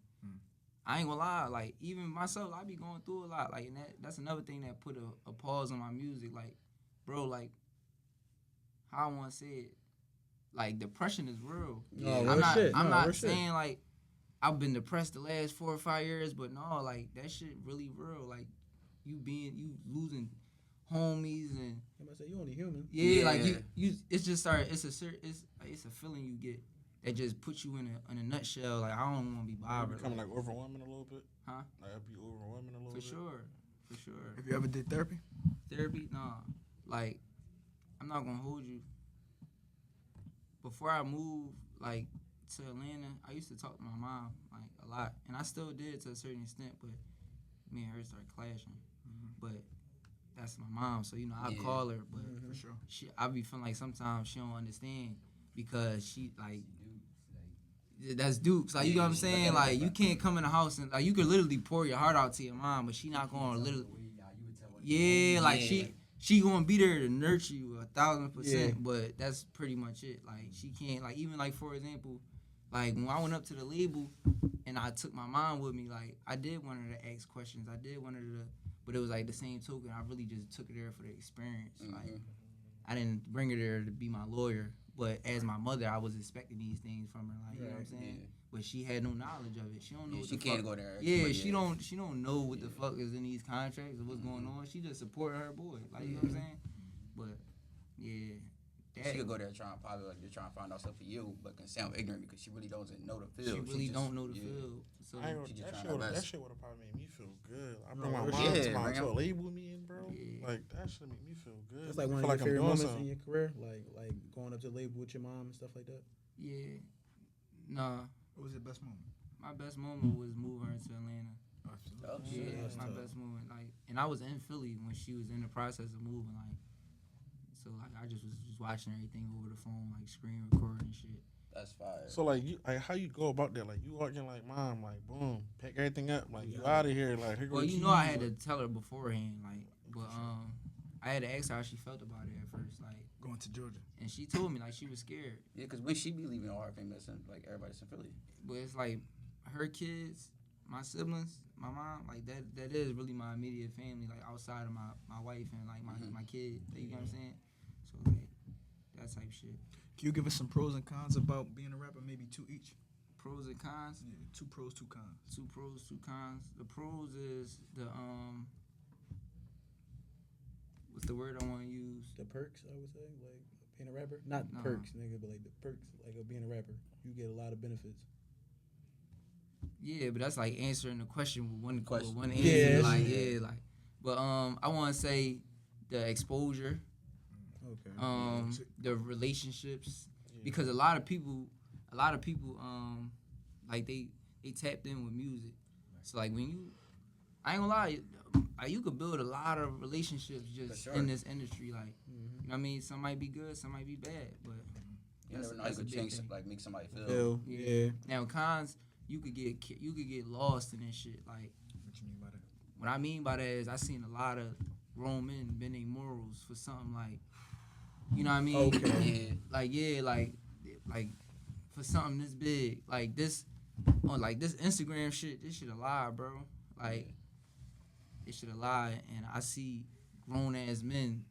Speaker 5: I ain't gonna lie, like even myself, I be going through a lot. Like and that's another thing that put a pause on my music. Like, bro, like how I wanna say it, like depression is real.
Speaker 2: No,
Speaker 5: I'm
Speaker 2: real
Speaker 5: not
Speaker 2: shit.
Speaker 5: I'm
Speaker 2: No,
Speaker 5: not
Speaker 2: real shit.
Speaker 5: saying like I've been depressed the last 4 or 5 years, but no, like that shit really real. Like you losing homies and
Speaker 2: I'm about to say you only human.
Speaker 5: yeah, like
Speaker 4: Yeah.
Speaker 5: you it's just it's a feeling you get that just puts you in a nutshell. Like I don't want to be bothered.
Speaker 6: Becoming like overwhelming a little bit.
Speaker 5: Huh?
Speaker 6: Like it'd be overwhelming a little
Speaker 5: For
Speaker 6: bit.
Speaker 5: sure.
Speaker 3: Have you ever did therapy?
Speaker 5: Therapy, nah. Like I'm not gonna hold you. Before I moved like to Atlanta, I used to talk to my mom like a lot, and I still did to a certain extent. But me and her started clashing. But that's my mom, so you know I
Speaker 4: Yeah.
Speaker 5: call her, but
Speaker 3: For sure.
Speaker 5: I be feeling like sometimes she don't understand because she like that's Dukes. Like you know what I'm saying? Like you can't come in the house and like you could literally pour your heart out to your mom, but she not gonna literally. Yeah, like she gonna be there to nurture you 1,000%.
Speaker 2: Yeah.
Speaker 5: But that's pretty much it. Like she can't like even like for example, like when I went up to the label and I took my mom with me, like I did want her to ask questions. I did want her to, but it was like the same token. I really just took her there for the experience. Like I didn't bring her there to be my lawyer. But as my mother, I was expecting these things from her, like you know what I'm saying.
Speaker 4: Yeah.
Speaker 5: But she had no knowledge of it. She don't know.
Speaker 4: Yeah,
Speaker 5: What
Speaker 4: she
Speaker 5: the
Speaker 4: can't
Speaker 5: fuck.
Speaker 4: go there.
Speaker 5: Yeah,
Speaker 4: But
Speaker 5: she don't know what the fuck is in these contracts or what's going on. She just supporting her boy, like you know what I'm saying. But yeah,
Speaker 4: She could go there trying probably like they're trying to find out stuff for you, but can sound ignorant because she really doesn't know the field.
Speaker 5: she really
Speaker 4: just-
Speaker 5: don't know the
Speaker 4: yeah.
Speaker 5: field. So
Speaker 6: I ain't
Speaker 4: She just
Speaker 6: that
Speaker 4: trying
Speaker 6: shit
Speaker 4: her
Speaker 6: would
Speaker 4: best.
Speaker 6: have probably made me feel good. I
Speaker 2: No,
Speaker 6: bring my
Speaker 2: real
Speaker 6: mom
Speaker 4: shit.
Speaker 6: to my
Speaker 4: Yeah,
Speaker 6: to a label meeting, bro.
Speaker 5: Yeah.
Speaker 6: Like that should make me feel good.
Speaker 2: That's like
Speaker 6: I
Speaker 2: one
Speaker 6: feel
Speaker 2: of your favorite
Speaker 6: doing
Speaker 2: moments
Speaker 6: something.
Speaker 2: in your career, like going up to the label with your mom and stuff like that.
Speaker 5: yeah, nah.
Speaker 3: What was your best moment?
Speaker 5: My best moment was moving her to Atlanta.
Speaker 4: Oh,
Speaker 5: Yeah,
Speaker 4: shit.
Speaker 2: that's
Speaker 5: my
Speaker 2: tough.
Speaker 5: best moment. Like, and I was in Philly when she was in the process of moving. Like, so like I just was just watching everything over the phone, like screen recording and shit.
Speaker 4: That's fire.
Speaker 6: So like you like how you go about that? Like you walk in like mom, like boom, pack everything up, like you out of here, like here go
Speaker 5: Well,
Speaker 6: the
Speaker 5: you know I
Speaker 6: keys,
Speaker 5: had to
Speaker 6: like-
Speaker 5: tell her beforehand, like, but I had to ask her how she felt about it at first, like,
Speaker 3: Going to Georgia.
Speaker 5: and she told me like she was scared.
Speaker 4: Yeah, because when she be leaving all her famous and like everybody's in Philly.
Speaker 5: But it's like her kids, my siblings, my mom, like that is really my immediate family, like outside of my wife and like my kid. You know what I'm saying? So like that type shit.
Speaker 3: Can you give us some pros and cons about being a rapper? Maybe two each.
Speaker 5: Pros and cons.
Speaker 3: Yeah, 2 pros, 2 cons.
Speaker 5: 2 pros, 2 cons. The pros is the what's the word I want to use?
Speaker 2: The perks, I would say, like being a rapper. Not
Speaker 5: Nah.
Speaker 2: perks, nigga, but like the perks, like of being a rapper. You get a lot of benefits.
Speaker 5: Yeah, but that's like answering the question with one
Speaker 4: Question.
Speaker 5: with one answer.
Speaker 2: Yeah,
Speaker 5: like
Speaker 2: yeah.
Speaker 5: like. But I want to say the exposure,
Speaker 2: Okay.
Speaker 5: the relationships, because a lot of people, like they tapped in with music. So like when you, I ain't gonna lie, like you could build a lot of relationships just
Speaker 4: For sure.
Speaker 5: in this industry. Like, you know what I mean? Some might be good, some might be bad, but
Speaker 4: You never know how you
Speaker 5: that's a
Speaker 4: could
Speaker 5: big
Speaker 4: change,
Speaker 5: thing.
Speaker 4: like make somebody feel.
Speaker 2: Phil, yeah.
Speaker 5: Now cons, you could get lost in this shit. Like,
Speaker 3: What you mean by that?
Speaker 5: what I mean by that is I seen a lot of grown men bending morals for something like, you know what I mean?
Speaker 2: Okay.
Speaker 5: Like for something this big, like this, on like this Instagram shit, this shit a lie, bro. Like, this shit a lie, and I see grown ass men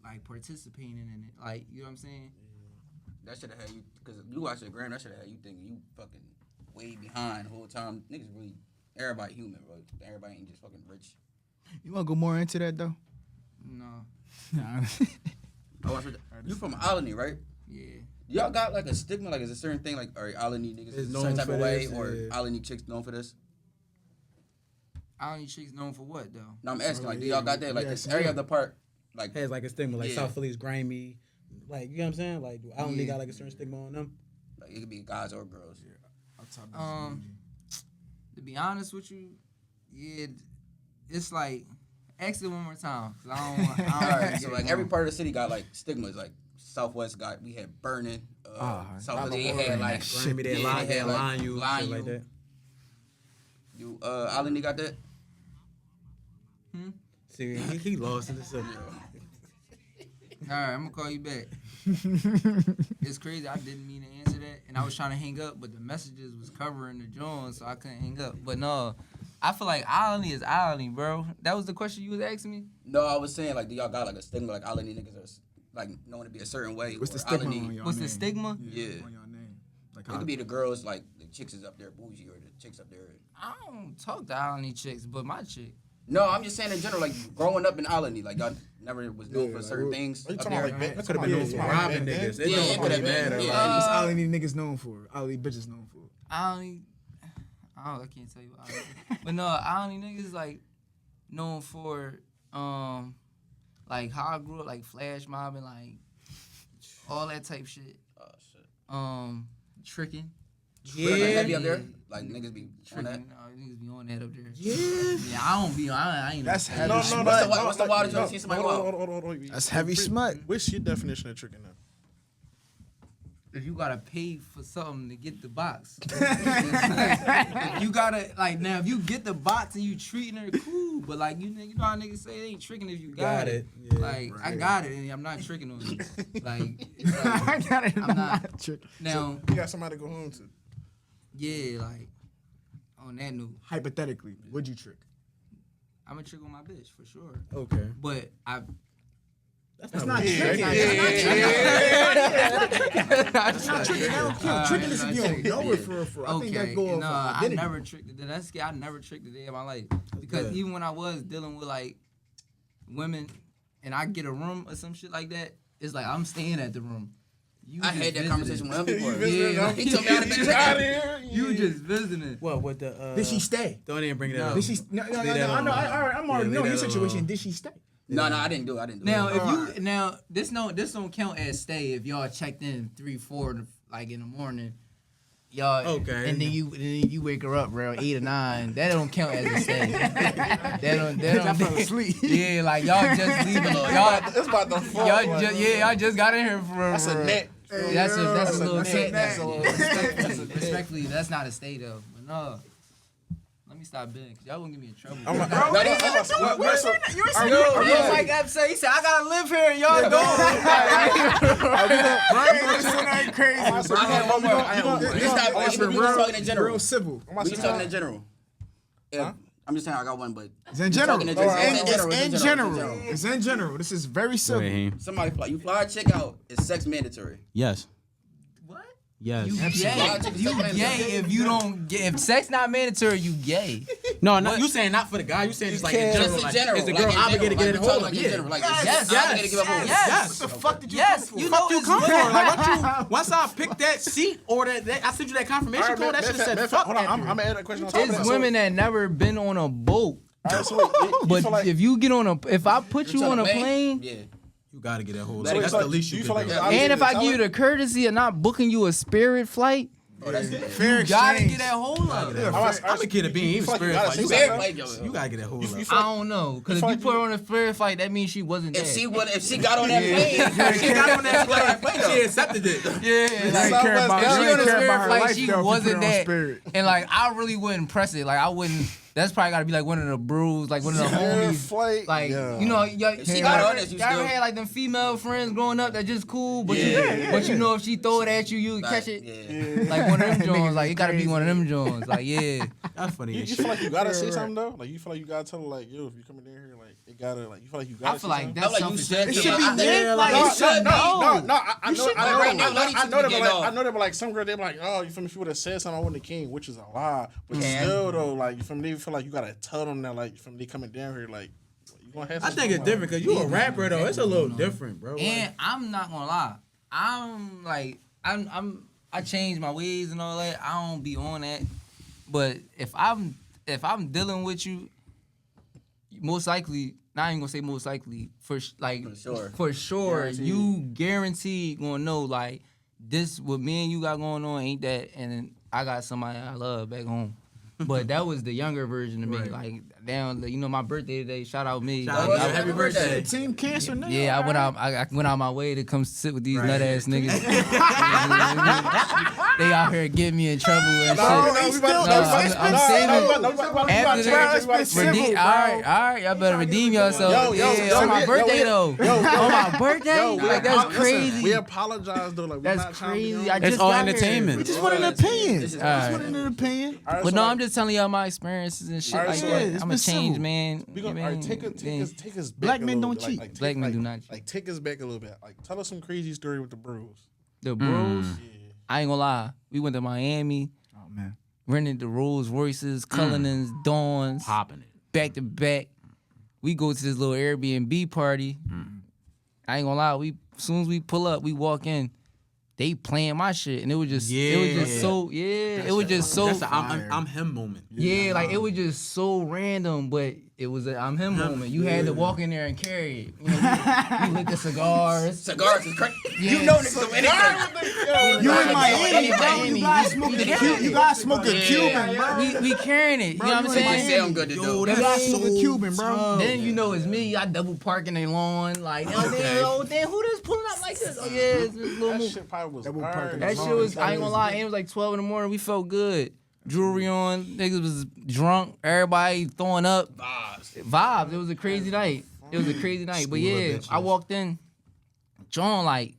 Speaker 5: like participating in it. Like, you know what I'm saying?
Speaker 4: That should have had you, because you watch the gram, that should have had you thinking you fucking way behind the whole time. Niggas really, everybody human, bro. Everybody ain't just fucking rich.
Speaker 3: You want to go more into that, though?
Speaker 5: No,
Speaker 3: Nah.
Speaker 4: You from Alany, right?
Speaker 5: yeah.
Speaker 4: Y'all got like a stigma, like is a certain thing, like are Alany niggas
Speaker 2: Is
Speaker 4: a
Speaker 2: known
Speaker 4: certain type
Speaker 2: for
Speaker 4: of way,
Speaker 2: this,
Speaker 4: or
Speaker 2: yeah.
Speaker 4: Alany chicks known for this?
Speaker 5: Alany chicks known for what though?
Speaker 4: No, I'm asking, like, do y'all got that? Like, every other part, like,
Speaker 2: has like a stigma, like South Philly's grimy, like you know what I'm saying? Like I don't think got like a certain stigma on them.
Speaker 4: Like, it could be guys or girls.
Speaker 5: To be honest with you, it's like ask it one more time, cause I don't want.
Speaker 4: All right, so like every part of the city got like stigmas. Like Southwest we had burning. South Philly had like
Speaker 2: grimy, they had line you, shit like that.
Speaker 4: You Alany got that?
Speaker 2: See, he lost in the subject.
Speaker 5: All right, I'm gonna call you back. It's crazy. I didn't mean to answer that, and I was trying to hang up, but the messages was covering the joint, so I couldn't hang up. But no, I feel like Alany is Alany, bro. That was the question you was asking me.
Speaker 4: No, I was saying like, do y'all got like a stigma? Like Alany niggas are like known to be a certain way.
Speaker 3: What's the stigma on your
Speaker 5: What's
Speaker 3: name?
Speaker 5: the stigma?
Speaker 4: Yeah.
Speaker 3: On your name. Like
Speaker 4: It could be the girls, like the chicks is up there bougie, or the chicks up there.
Speaker 5: I don't talk to Alany chicks, but my chick.
Speaker 4: No, I'm just saying in general, like growing up in Alany, like y'all never was known for certain things.
Speaker 6: Are you
Speaker 4: up
Speaker 6: talking
Speaker 4: there.
Speaker 6: about like
Speaker 2: That could have been known for robbing niggas. It
Speaker 4: Yeah,
Speaker 2: don't
Speaker 4: it could have
Speaker 2: fucking
Speaker 4: been.
Speaker 2: matter.
Speaker 4: Yeah.
Speaker 3: What's Alany niggas known for? Alany bitches known for?
Speaker 5: Alany, I can't tell you Alany. But no, Alany niggas like known for like how I grew up, like flash mobbing, like all that type shit.
Speaker 4: Oh shit.
Speaker 5: Tricking.
Speaker 4: Like heavy up there, like niggas be on that.
Speaker 5: Tricking. No, niggas be on that up there.
Speaker 2: Yeah.
Speaker 5: Yeah, I don't be on. I ain't.
Speaker 3: That's
Speaker 5: no
Speaker 3: heavy.
Speaker 4: What's the wildest you ever seen somebody go out?
Speaker 6: Hold.
Speaker 3: That's heavy smut.
Speaker 6: What's your definition of tricking now?
Speaker 5: If you gotta pay for something to get the box, if you gotta like now. If you get the box and you treating her cool, but like you know how niggas say they ain't tricking if you got it.
Speaker 2: Yeah,
Speaker 5: Like I got it and I'm not tricking on you. Like,
Speaker 3: I got it.
Speaker 5: I'm not
Speaker 3: tricking.
Speaker 5: now.
Speaker 6: You got somebody to go home to.
Speaker 5: Yeah, like on that note,
Speaker 3: Hypothetically, would you trick?
Speaker 5: I'm a trick on my bitch for sure.
Speaker 2: Okay.
Speaker 5: But
Speaker 3: That's not tricking. That's not tricking. Tricking is if you don't know it for. I think that go off
Speaker 5: I
Speaker 3: identity.
Speaker 5: never tricked a day. That's scary. I never tricked a day in my life because even when I was dealing with like women and I get a room or some shit like that, it's like I'm staying at the room.
Speaker 4: I had that conversation with him before.
Speaker 5: Yeah,
Speaker 4: He told me how to be
Speaker 6: out here.
Speaker 5: You just visiting.
Speaker 2: What with the?
Speaker 3: Did she stay?
Speaker 2: Don't even bring it up.
Speaker 3: Did she? No. I know. I'm already know your situation. Did she stay?
Speaker 4: No, I didn't do it.
Speaker 5: Now, if you this don't count as stay if y'all checked in 3-4 like in the morning. Y'all
Speaker 2: Okay.
Speaker 5: and then you wake her up around 8 or 9. That don't count as a stay. that don't
Speaker 3: fell asleep.
Speaker 5: Yeah, like y'all just leaving. Y'all
Speaker 6: It's about the fall.
Speaker 5: y'all just got in here for
Speaker 6: That's a net.
Speaker 5: That's a little
Speaker 6: net.
Speaker 5: net. Respectfully, that's not a stay though. But no. Let me stop bidding, cause y'all gonna get me in trouble. Like I said, he said I gotta live here and y'all don't.
Speaker 3: Crazy.
Speaker 4: I had one more. We just talking in general.
Speaker 3: Real civil.
Speaker 4: We just talking in general. I'm just saying I got one, but
Speaker 3: It's in general.
Speaker 4: Talking
Speaker 3: It's in general. It's in general. This is very civil.
Speaker 4: somebody you fly a chick out, it's sex mandatory.
Speaker 7: Yes.
Speaker 5: What?
Speaker 7: Yes.
Speaker 5: You gay if you don't if sex not mandatory, you gay.
Speaker 2: No, you saying not for the guy. You saying just like in general.
Speaker 4: Just in
Speaker 2: Like,
Speaker 4: general.
Speaker 2: is the girl
Speaker 4: like,
Speaker 2: obligated to get it
Speaker 4: we talking
Speaker 2: hold
Speaker 4: like
Speaker 2: of?
Speaker 4: in
Speaker 2: Yeah.
Speaker 4: general. Like,
Speaker 5: Yes,
Speaker 4: it's obligated to give a hold.
Speaker 5: Yes.
Speaker 3: What the fuck did you
Speaker 5: Yes,
Speaker 3: come
Speaker 5: you
Speaker 3: for?
Speaker 5: know
Speaker 2: You
Speaker 5: it's
Speaker 2: come for
Speaker 5: women.
Speaker 2: like once I picked that seat or that I sent you that confirmation code, that shit said fuck
Speaker 6: Hold on,
Speaker 2: that.
Speaker 6: I'm gonna add a question on top of that.
Speaker 5: It's women that never been on a boat.
Speaker 6: All right, so wait, you
Speaker 5: But
Speaker 6: feel like,
Speaker 5: if you get on if I put you on a plane,
Speaker 4: Yeah.
Speaker 2: You gotta get that hold.
Speaker 4: So
Speaker 2: That's
Speaker 4: it's
Speaker 2: the
Speaker 6: like-
Speaker 2: least you
Speaker 6: you
Speaker 2: can
Speaker 6: feel like
Speaker 2: do.
Speaker 6: it's
Speaker 5: and if I
Speaker 6: Tell
Speaker 5: give you
Speaker 6: her.
Speaker 5: the courtesy of not booking you a Spirit flight,
Speaker 3: Fair
Speaker 5: you gotta
Speaker 3: exchange.
Speaker 5: get that hold up.
Speaker 2: I'm a kid of being even
Speaker 6: feel like you
Speaker 2: spirit
Speaker 6: gotta
Speaker 2: fight.
Speaker 6: say
Speaker 2: You
Speaker 6: something,
Speaker 2: gotta- You gotta get that hold up.
Speaker 5: I don't know, cause if you put her on a Spirit flight, that means she wasn't there.
Speaker 4: If she got on that plane,
Speaker 2: She got on that plane. She accepted it.
Speaker 5: Yeah,
Speaker 3: You ain't care about
Speaker 5: if she on a
Speaker 3: care about
Speaker 5: Spirit
Speaker 3: her
Speaker 5: flight,
Speaker 3: life
Speaker 5: she
Speaker 3: though if you
Speaker 5: wasn't
Speaker 3: put her on
Speaker 5: that.
Speaker 3: Spirit.
Speaker 5: And like, I really wouldn't press it. Like, I wouldn't. That's probably gotta be like one of the brews, like one of the homies.
Speaker 6: flight,
Speaker 5: Like,
Speaker 6: yeah.
Speaker 5: you know,
Speaker 4: she got on it, you
Speaker 5: y'all ever
Speaker 4: still-
Speaker 5: had like them female friends growing up that just cool, but you know if she throw it at you, you catch it.
Speaker 4: Yeah.
Speaker 5: Like one of them Jones, like it gotta be one of them Jones. Like, yeah.
Speaker 2: That's funny.
Speaker 6: You feel like you gotta say something though? Like you feel like you gotta tell her like, yo, if you coming in here, like it gotta like you feel like you gotta.
Speaker 5: I feel
Speaker 6: say
Speaker 5: like
Speaker 6: something?
Speaker 5: that's
Speaker 4: Like you
Speaker 5: selfish.
Speaker 4: said,
Speaker 5: It
Speaker 4: yeah,
Speaker 5: should be
Speaker 4: I think-
Speaker 5: lit, like
Speaker 4: No,
Speaker 5: it should
Speaker 6: No, I know,
Speaker 4: should
Speaker 6: I know,
Speaker 4: right now,
Speaker 6: I know,
Speaker 4: Lonnie
Speaker 6: I know
Speaker 4: should
Speaker 6: that,
Speaker 4: get
Speaker 6: but like,
Speaker 4: off.
Speaker 6: I know that, but like some girl, they be like, oh, you feel me? She would have said something, I wouldn't have came, which is a lie. But still though, like you feel me? They feel like you gotta tell them that, like from they coming down here, like you gonna have.
Speaker 2: I think it's different because you a rapper though. It's a little different, bro.
Speaker 5: And I'm not gonna lie, I'm like I changed my ways and all that. I don't be on that. But if I'm dealing with you most likely, not even gonna say most likely, for sure,
Speaker 4: Guaranteed.
Speaker 5: you guaranteed gonna know like this what me and you got going on ain't that, and then I got somebody I love back home. But that was the younger version of me. Like down, my birthday today. Shout out me.
Speaker 4: Happy birthday.
Speaker 3: Team Cancer, nigga.
Speaker 5: Yeah, I went out my way to come sit with these nut ass niggas. They out here getting me in trouble and shit. I'm saving after that. All right, y'all better redeem yourself. On my birthday though. On my birthday, like that's crazy.
Speaker 6: We apologize though. Like
Speaker 5: That's crazy. I
Speaker 7: It's
Speaker 5: just
Speaker 7: all
Speaker 5: got here.
Speaker 7: entertainment.
Speaker 3: We just want an opinion.
Speaker 4: This is-
Speaker 3: Just want an opinion.
Speaker 5: But no, I'm just telling y'all my experiences and shit
Speaker 6: Alright,
Speaker 5: like
Speaker 6: so
Speaker 5: that.
Speaker 3: it's
Speaker 5: I'm
Speaker 3: been
Speaker 5: a change
Speaker 3: civil.
Speaker 5: man.
Speaker 6: We gonna take us back.
Speaker 3: Black
Speaker 6: a
Speaker 3: men
Speaker 6: little
Speaker 3: don't
Speaker 6: bit.
Speaker 3: cheat.
Speaker 5: Black men do not cheat.
Speaker 6: Like take us back a little bit. Like tell us some crazy story with the bros.
Speaker 5: The bros,
Speaker 6: Yeah.
Speaker 5: I ain't gonna lie. We went to Miami,
Speaker 3: Oh man.
Speaker 5: rented the Rolls Royces, Cullinans, Dawns,
Speaker 7: Popping it.
Speaker 5: back to back. We go to this little Airbnb party. I ain't gonna lie. As soon as we pull up, we walk in. They playing my shit, and it was just so
Speaker 7: That's the I'm him moment.
Speaker 5: yeah, like it was just so random, but it was a I'm him moment. You had to walk in there and carry it. You lit the cigars.
Speaker 4: Cigars is crazy.
Speaker 5: Yeah.
Speaker 4: You know niggas do anything.
Speaker 3: You
Speaker 5: Like,
Speaker 3: in Miami, bro.
Speaker 5: Miami.
Speaker 3: You gotta smoke a Cuban. You gotta smoke a Cuban, bro.
Speaker 5: We carrying it. You know what I'm
Speaker 3: you
Speaker 5: saying?
Speaker 4: They say I'm good to
Speaker 3: Yo,
Speaker 4: do.
Speaker 3: you gotta smoke a Cuban, bro.
Speaker 5: Then you know it's me. I double park in their lawn. Like, damn, who just pulling up like this? Oh yeah, it's this little
Speaker 6: That
Speaker 5: move.
Speaker 6: shit probably was
Speaker 3: Double
Speaker 6: hard.
Speaker 3: parking.
Speaker 5: That shit was. I ain't gonna lie. It was like 12 in the morning. We felt good. Jewelry on. Niggas was drunk. Everybody throwing up. Vibes. It was a crazy night. It was a crazy night. But yeah, I walked in. John like,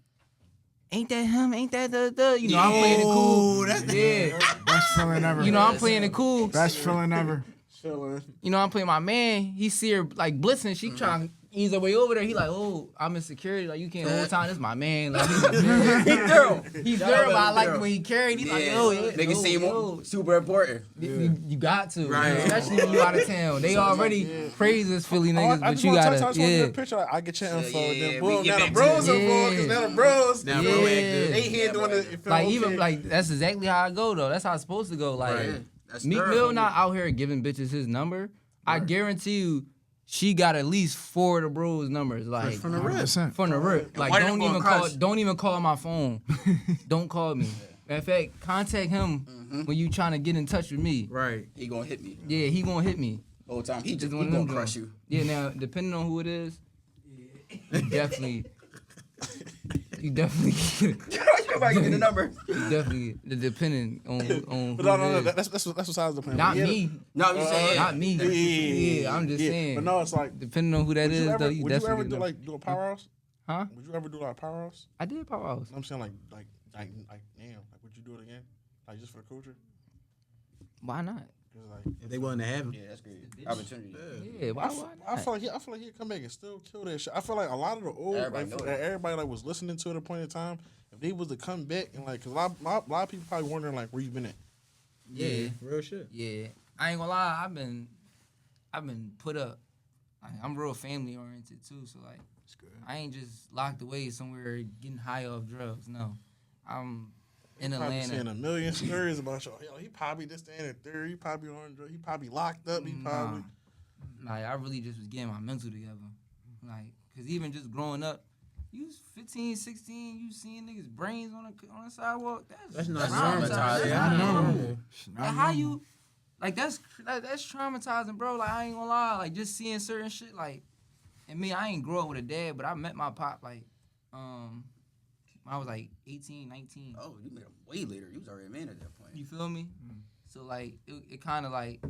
Speaker 5: ain't that him? Ain't that the? You know, I'm playing it cool. Yeah.
Speaker 3: Best feeling ever.
Speaker 5: You know, I'm playing it cool.
Speaker 3: Best feeling ever.
Speaker 6: Chilling.
Speaker 5: You know, I'm playing my man. He see her like blitzing. She trying to ease her way over there. He like, oh, I'm in security. Like, you can't hold time. This my man. Like, he's thorough. He's thorough, but I like the way he carried. He like, yo, yeah.
Speaker 4: Niggas seem super important.
Speaker 5: You got to,
Speaker 4: Right.
Speaker 5: especially when you out of town. They already praise us Philly niggas,
Speaker 6: I
Speaker 5: but
Speaker 6: just
Speaker 5: you
Speaker 6: want to
Speaker 5: gotta,
Speaker 6: touch on your
Speaker 5: yeah.
Speaker 6: picture. Like, I get your info.
Speaker 4: Yeah,
Speaker 6: then
Speaker 4: we
Speaker 6: boom,
Speaker 4: get
Speaker 6: now the
Speaker 4: back
Speaker 6: bros
Speaker 5: to it.
Speaker 6: involved. Cause now the bros.
Speaker 7: Now
Speaker 5: Yeah.
Speaker 7: proactive.
Speaker 6: They here doing it. You feel
Speaker 5: Like
Speaker 6: okay.
Speaker 5: even like that's exactly how I go though. That's how it's supposed to go. Like
Speaker 4: Right. That's
Speaker 5: Meek
Speaker 4: thorough.
Speaker 5: Mill not out here giving bitches his number. I guarantee you, she got at least 4 of the bros numbers. Like
Speaker 3: From the rip.
Speaker 5: from the rip. Like
Speaker 4: Why them going crush?
Speaker 5: don't even call my phone. Don't call me. Matter of fact, contact him when you trying to get in touch with me.
Speaker 7: Right.
Speaker 4: He gonna hit me
Speaker 5: Yeah, he gonna hit me.
Speaker 4: whole time. He
Speaker 5: Just
Speaker 4: just
Speaker 5: one
Speaker 4: he
Speaker 5: of them
Speaker 4: gonna crush
Speaker 5: joints.
Speaker 4: you.
Speaker 5: Yeah, now depending on who it is, you definitely
Speaker 4: Nobody get the number.
Speaker 5: definitely depending on
Speaker 6: But
Speaker 5: who
Speaker 6: no,
Speaker 5: it is.
Speaker 6: that's besides the point.
Speaker 5: Not
Speaker 6: Yeah,
Speaker 5: me.
Speaker 4: No, you saying
Speaker 5: Not me. Yeah, I'm just saying.
Speaker 6: But no, it's like.
Speaker 5: Depending on who that
Speaker 6: Would
Speaker 5: is,
Speaker 6: you ever,
Speaker 5: though, you
Speaker 6: would you
Speaker 5: definitely
Speaker 6: ever
Speaker 5: get them.
Speaker 6: do a powerhouse?
Speaker 5: Huh?
Speaker 6: Would you ever do like a powerhouse?
Speaker 5: I did Powerhouse.
Speaker 6: I'm saying like damn, like would you do it again? Like just for the culture?
Speaker 5: Why not?
Speaker 6: 'Cause, like,
Speaker 7: If they willing to have him.
Speaker 4: Yeah, that's great. Opportunity.
Speaker 5: Yeah, why
Speaker 6: I
Speaker 5: not?
Speaker 6: feel like he'd come back and still kill that shit. I feel like a lot of the old,
Speaker 4: Everybody know that.
Speaker 6: everybody like was listening to it at a point in time. If they was to come back and like, cause a lot of people probably wondering like where you been at.
Speaker 5: Yeah,
Speaker 7: Real shit.
Speaker 5: yeah. I ain't gonna lie. I've been put up. I'm real family oriented too. So like, I ain't just locked away somewhere getting high off drugs. No, I'm in
Speaker 6: Probably saying
Speaker 5: Atlanta.
Speaker 6: a million stories about y'all. Yo, he probably this and the third. He probably on drugs. He probably locked up. He probably.
Speaker 5: Like I really just was getting my mental together. Like, cause even just growing up, you was 15, 16, you seeing niggas brains on the sidewalk.
Speaker 7: That's not
Speaker 5: traumatizing.
Speaker 7: traumatizing.
Speaker 5: Yeah, I know.
Speaker 7: normal.
Speaker 5: Like how you, like that's traumatizing, bro. Like I ain't gonna lie, like just seeing certain shit. Like, and me, I ain't grow up with a dad, but I met my pop like, when I was like 18, 19.
Speaker 4: Oh, you met him way later. You was already a man at that point.
Speaker 5: You feel me? So like it kind of like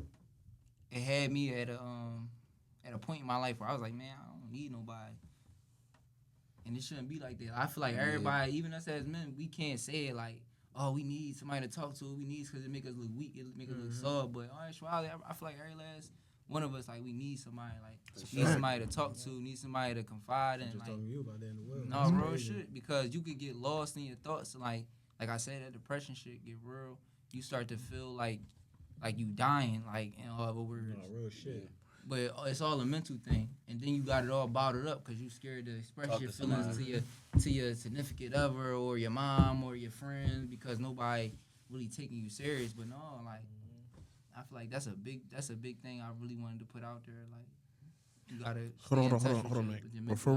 Speaker 5: it had me at a point in my life where I was like, man, I don't need nobody. And it shouldn't be like that. I feel like everybody, even us as men, we can't say it like, oh, we need somebody to talk to. We need because it make us look weak. It make us look soft. But in actuality, I feel like every last one of us, like, we need somebody. Like, need somebody to talk to. Need somebody to confide in.
Speaker 7: Just
Speaker 5: Like,
Speaker 7: talking to you about that in the world.
Speaker 5: no, real shit. Because you could get lost in your thoughts. And like I said, that depression shit get real. You start to feel like you dying, like, in other words.
Speaker 7: No, real shit.
Speaker 5: But it's all a mental thing, and then you got it all bottled up because you scared to express
Speaker 4: Talk
Speaker 5: your
Speaker 4: to
Speaker 5: feelings
Speaker 4: somebody.
Speaker 5: to your significant other or your mom or your friends because nobody really taking you serious. But no, like I feel like that's a big thing I really wanted to put out there. Like you gotta
Speaker 6: Hold on, Nick. Before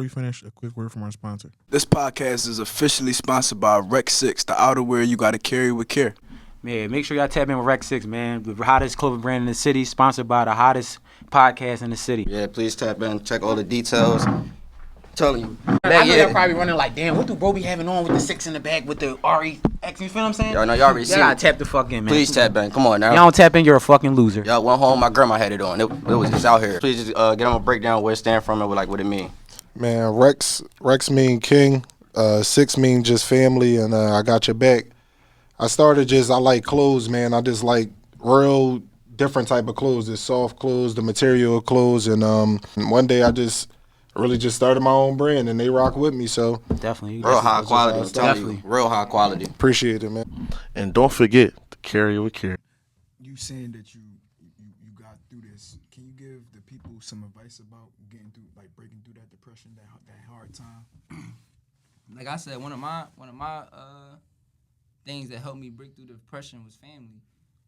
Speaker 6: we finish, a quick word from our sponsor.
Speaker 3: This podcast is officially sponsored by Rec 6, the outerwear you got to carry with care.
Speaker 8: Man, make sure y'all tap in with Rec 6, man. The hottest clothing brand in the city, sponsored by the hottest podcast in the city.
Speaker 4: Yeah, please tap in, check all the details. Telling you.
Speaker 8: I know y'all probably running like, damn, what do bro be having on with the 6 in the back with the REX? You feel what I'm saying?
Speaker 4: Y'all know y'all already see
Speaker 8: Y'all
Speaker 4: it.
Speaker 8: gotta tap the fuck in, man.
Speaker 4: Please tap in. Come on now.
Speaker 8: Y'all don't tap in, you're a fucking loser.
Speaker 4: Y'all went home, my grandma had it on. It was just out here. Please just get on a breakdown where it stand from and what it mean.
Speaker 9: Man, Rex mean king. 6 mean just family, and I got your back. I like clothes, man. I just like real different type of clothes. The soft clothes, the material clothes, and one day I just really just started my own brand, and they rock with me. So
Speaker 8: definitely,
Speaker 4: real high quality. I'm telling you, real high quality.
Speaker 9: Appreciate it, man.
Speaker 6: And don't forget to carry with care.
Speaker 3: You saying that you got through this? Can you give the people some advice about getting through, like breaking through that depression, that hard time?
Speaker 5: Like I said, one of my things that helped me break through the depression was family.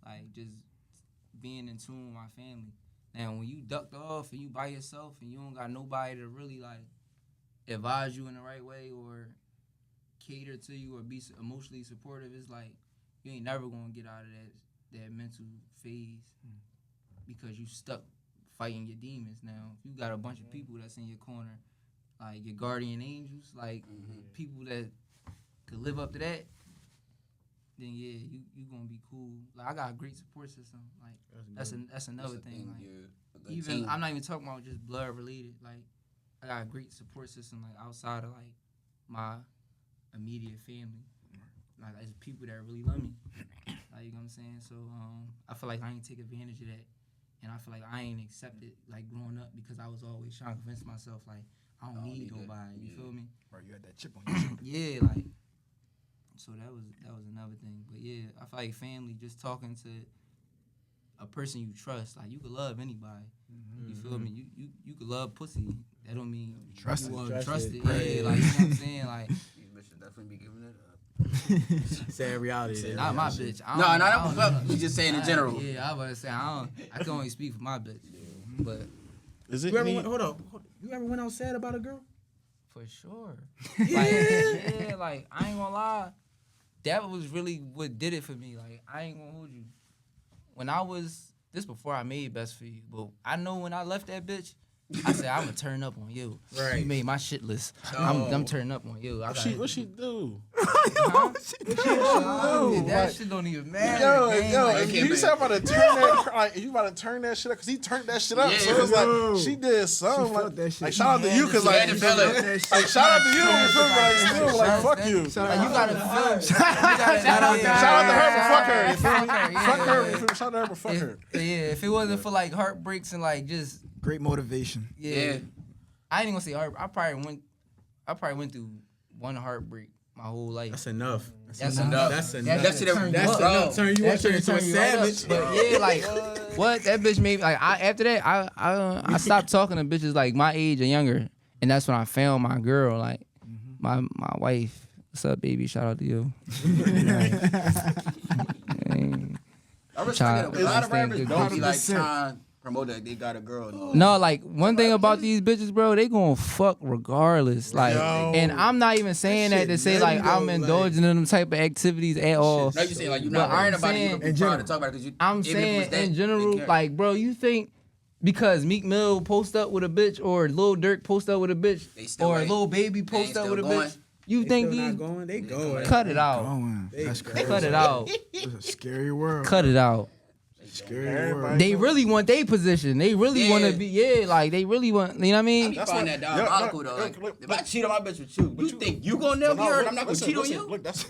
Speaker 5: Like just being in tune with my family. Now, when you ducked off and you by yourself and you don't got nobody to really, like, advise you in the right way or cater to you or be emotionally supportive, it's like you ain't never going to get out of that mental phase because you stuck fighting your demons. Now, if you got a bunch of people that's in your corner, like your guardian angels, like people that could live up to that, then yeah, you gonna be cool. Like I got a great support system. Like that's another thing. Like even I'm not even talking about just blood related. Like I got a great support system. Like outside of like my immediate family. Like there's people that really love me. Like you know what I'm saying. So I feel like I ain't take advantage of that, and I feel like I ain't accepted like growing up because I was always trying to convince myself like I don't need nobody. You feel me?
Speaker 3: Right, you had that chip on your shoulder.
Speaker 5: Yeah, like. So that was another thing. But yeah, I feel like family, just talking to a person you trust. Like you could love anybody. You feel me? You could love pussy. That don't mean you trust it. Yeah, like you know what I'm saying? Like
Speaker 4: these bitches definitely be giving it up.
Speaker 7: Sad reality.
Speaker 5: Not my bitch.
Speaker 4: No, we just saying in general.
Speaker 5: Yeah, I was about to say I can only speak for my bitch. But
Speaker 6: Is it
Speaker 2: You ever you ever went out sad about a girl?
Speaker 5: for sure. Yeah, like I ain't gonna lie. That was really what did it for me. Like, I ain't gonna hold you. When I was, this before I made Best For You, but I know when I left that bitch, I said, I'm gonna turn up on you.
Speaker 2: Right.
Speaker 5: You made my shit list. I'm turning up on you.
Speaker 6: What she do?
Speaker 5: That shit don't even matter.
Speaker 6: Yo, if you say about to turn that, like, if you about to turn that shit up, cause he turned that shit up.
Speaker 4: Yeah,
Speaker 6: so it's like she did something.
Speaker 3: felt that shit.
Speaker 6: Like shout out to you, cause like,
Speaker 4: feel it.
Speaker 6: like shout out to you, you feel me? Like still, like fuck you.
Speaker 5: Like, you gotta feel.
Speaker 6: Shout out to her, but fuck her. You feel me? Fuck her. You feel me? Shout out to her, but fuck her.
Speaker 5: Yeah, if it wasn't for like heartbreaks and like just
Speaker 3: Great motivation.
Speaker 5: yeah. I ain't even gonna say heart. I probably went through one heartbreak my whole life.
Speaker 7: That's enough.
Speaker 5: That's enough.
Speaker 7: That's enough.
Speaker 4: That shit
Speaker 5: turn
Speaker 7: That's
Speaker 5: you up.
Speaker 7: enough. Turn you up. Turn into a
Speaker 5: you right up.
Speaker 7: savage.
Speaker 5: But yeah, like what that bitch made me like. After that, I stopped talking to bitches like my age or younger, and that's when I found my girl, like my wife. What's up, baby? Shout out to you.
Speaker 4: I respect it. A lot of rappers don't be like trying to promote that they got a girl.
Speaker 5: No, like one thing about these bitches, bro, they gonna fuck regardless. Like, and I'm not even saying that to say like I'm indulging in them type of activities at all.
Speaker 4: No, you saying like you're not worrying about it. You don't be trying to talk about it because you.
Speaker 5: I'm
Speaker 4: even if it
Speaker 5: saying
Speaker 4: was that,
Speaker 5: in
Speaker 4: they
Speaker 5: general,
Speaker 4: care.
Speaker 5: like, bro, you think because Meek Mill post up with a bitch or Lil Durk post up with a bitch
Speaker 4: They still
Speaker 5: or
Speaker 4: ain't-
Speaker 5: Lil Baby
Speaker 4: they
Speaker 5: post
Speaker 4: ain't
Speaker 5: up
Speaker 4: still
Speaker 5: with a
Speaker 4: going.
Speaker 5: bitch, you think
Speaker 2: Still not
Speaker 5: these
Speaker 2: going? They going.
Speaker 5: cut it out,
Speaker 3: Going. That's crazy.
Speaker 5: cut it out,
Speaker 3: It's a scary world.
Speaker 5: cut it out.
Speaker 3: Scary world.
Speaker 5: They really want their position. They really want to be, like they really want. You know what I
Speaker 4: I
Speaker 5: mean?
Speaker 4: be finding that diabolical though. Like, if I cheat on my bitch with you, you think you gonna never be heard? I'm not gonna cheat on you.
Speaker 6: Look, that's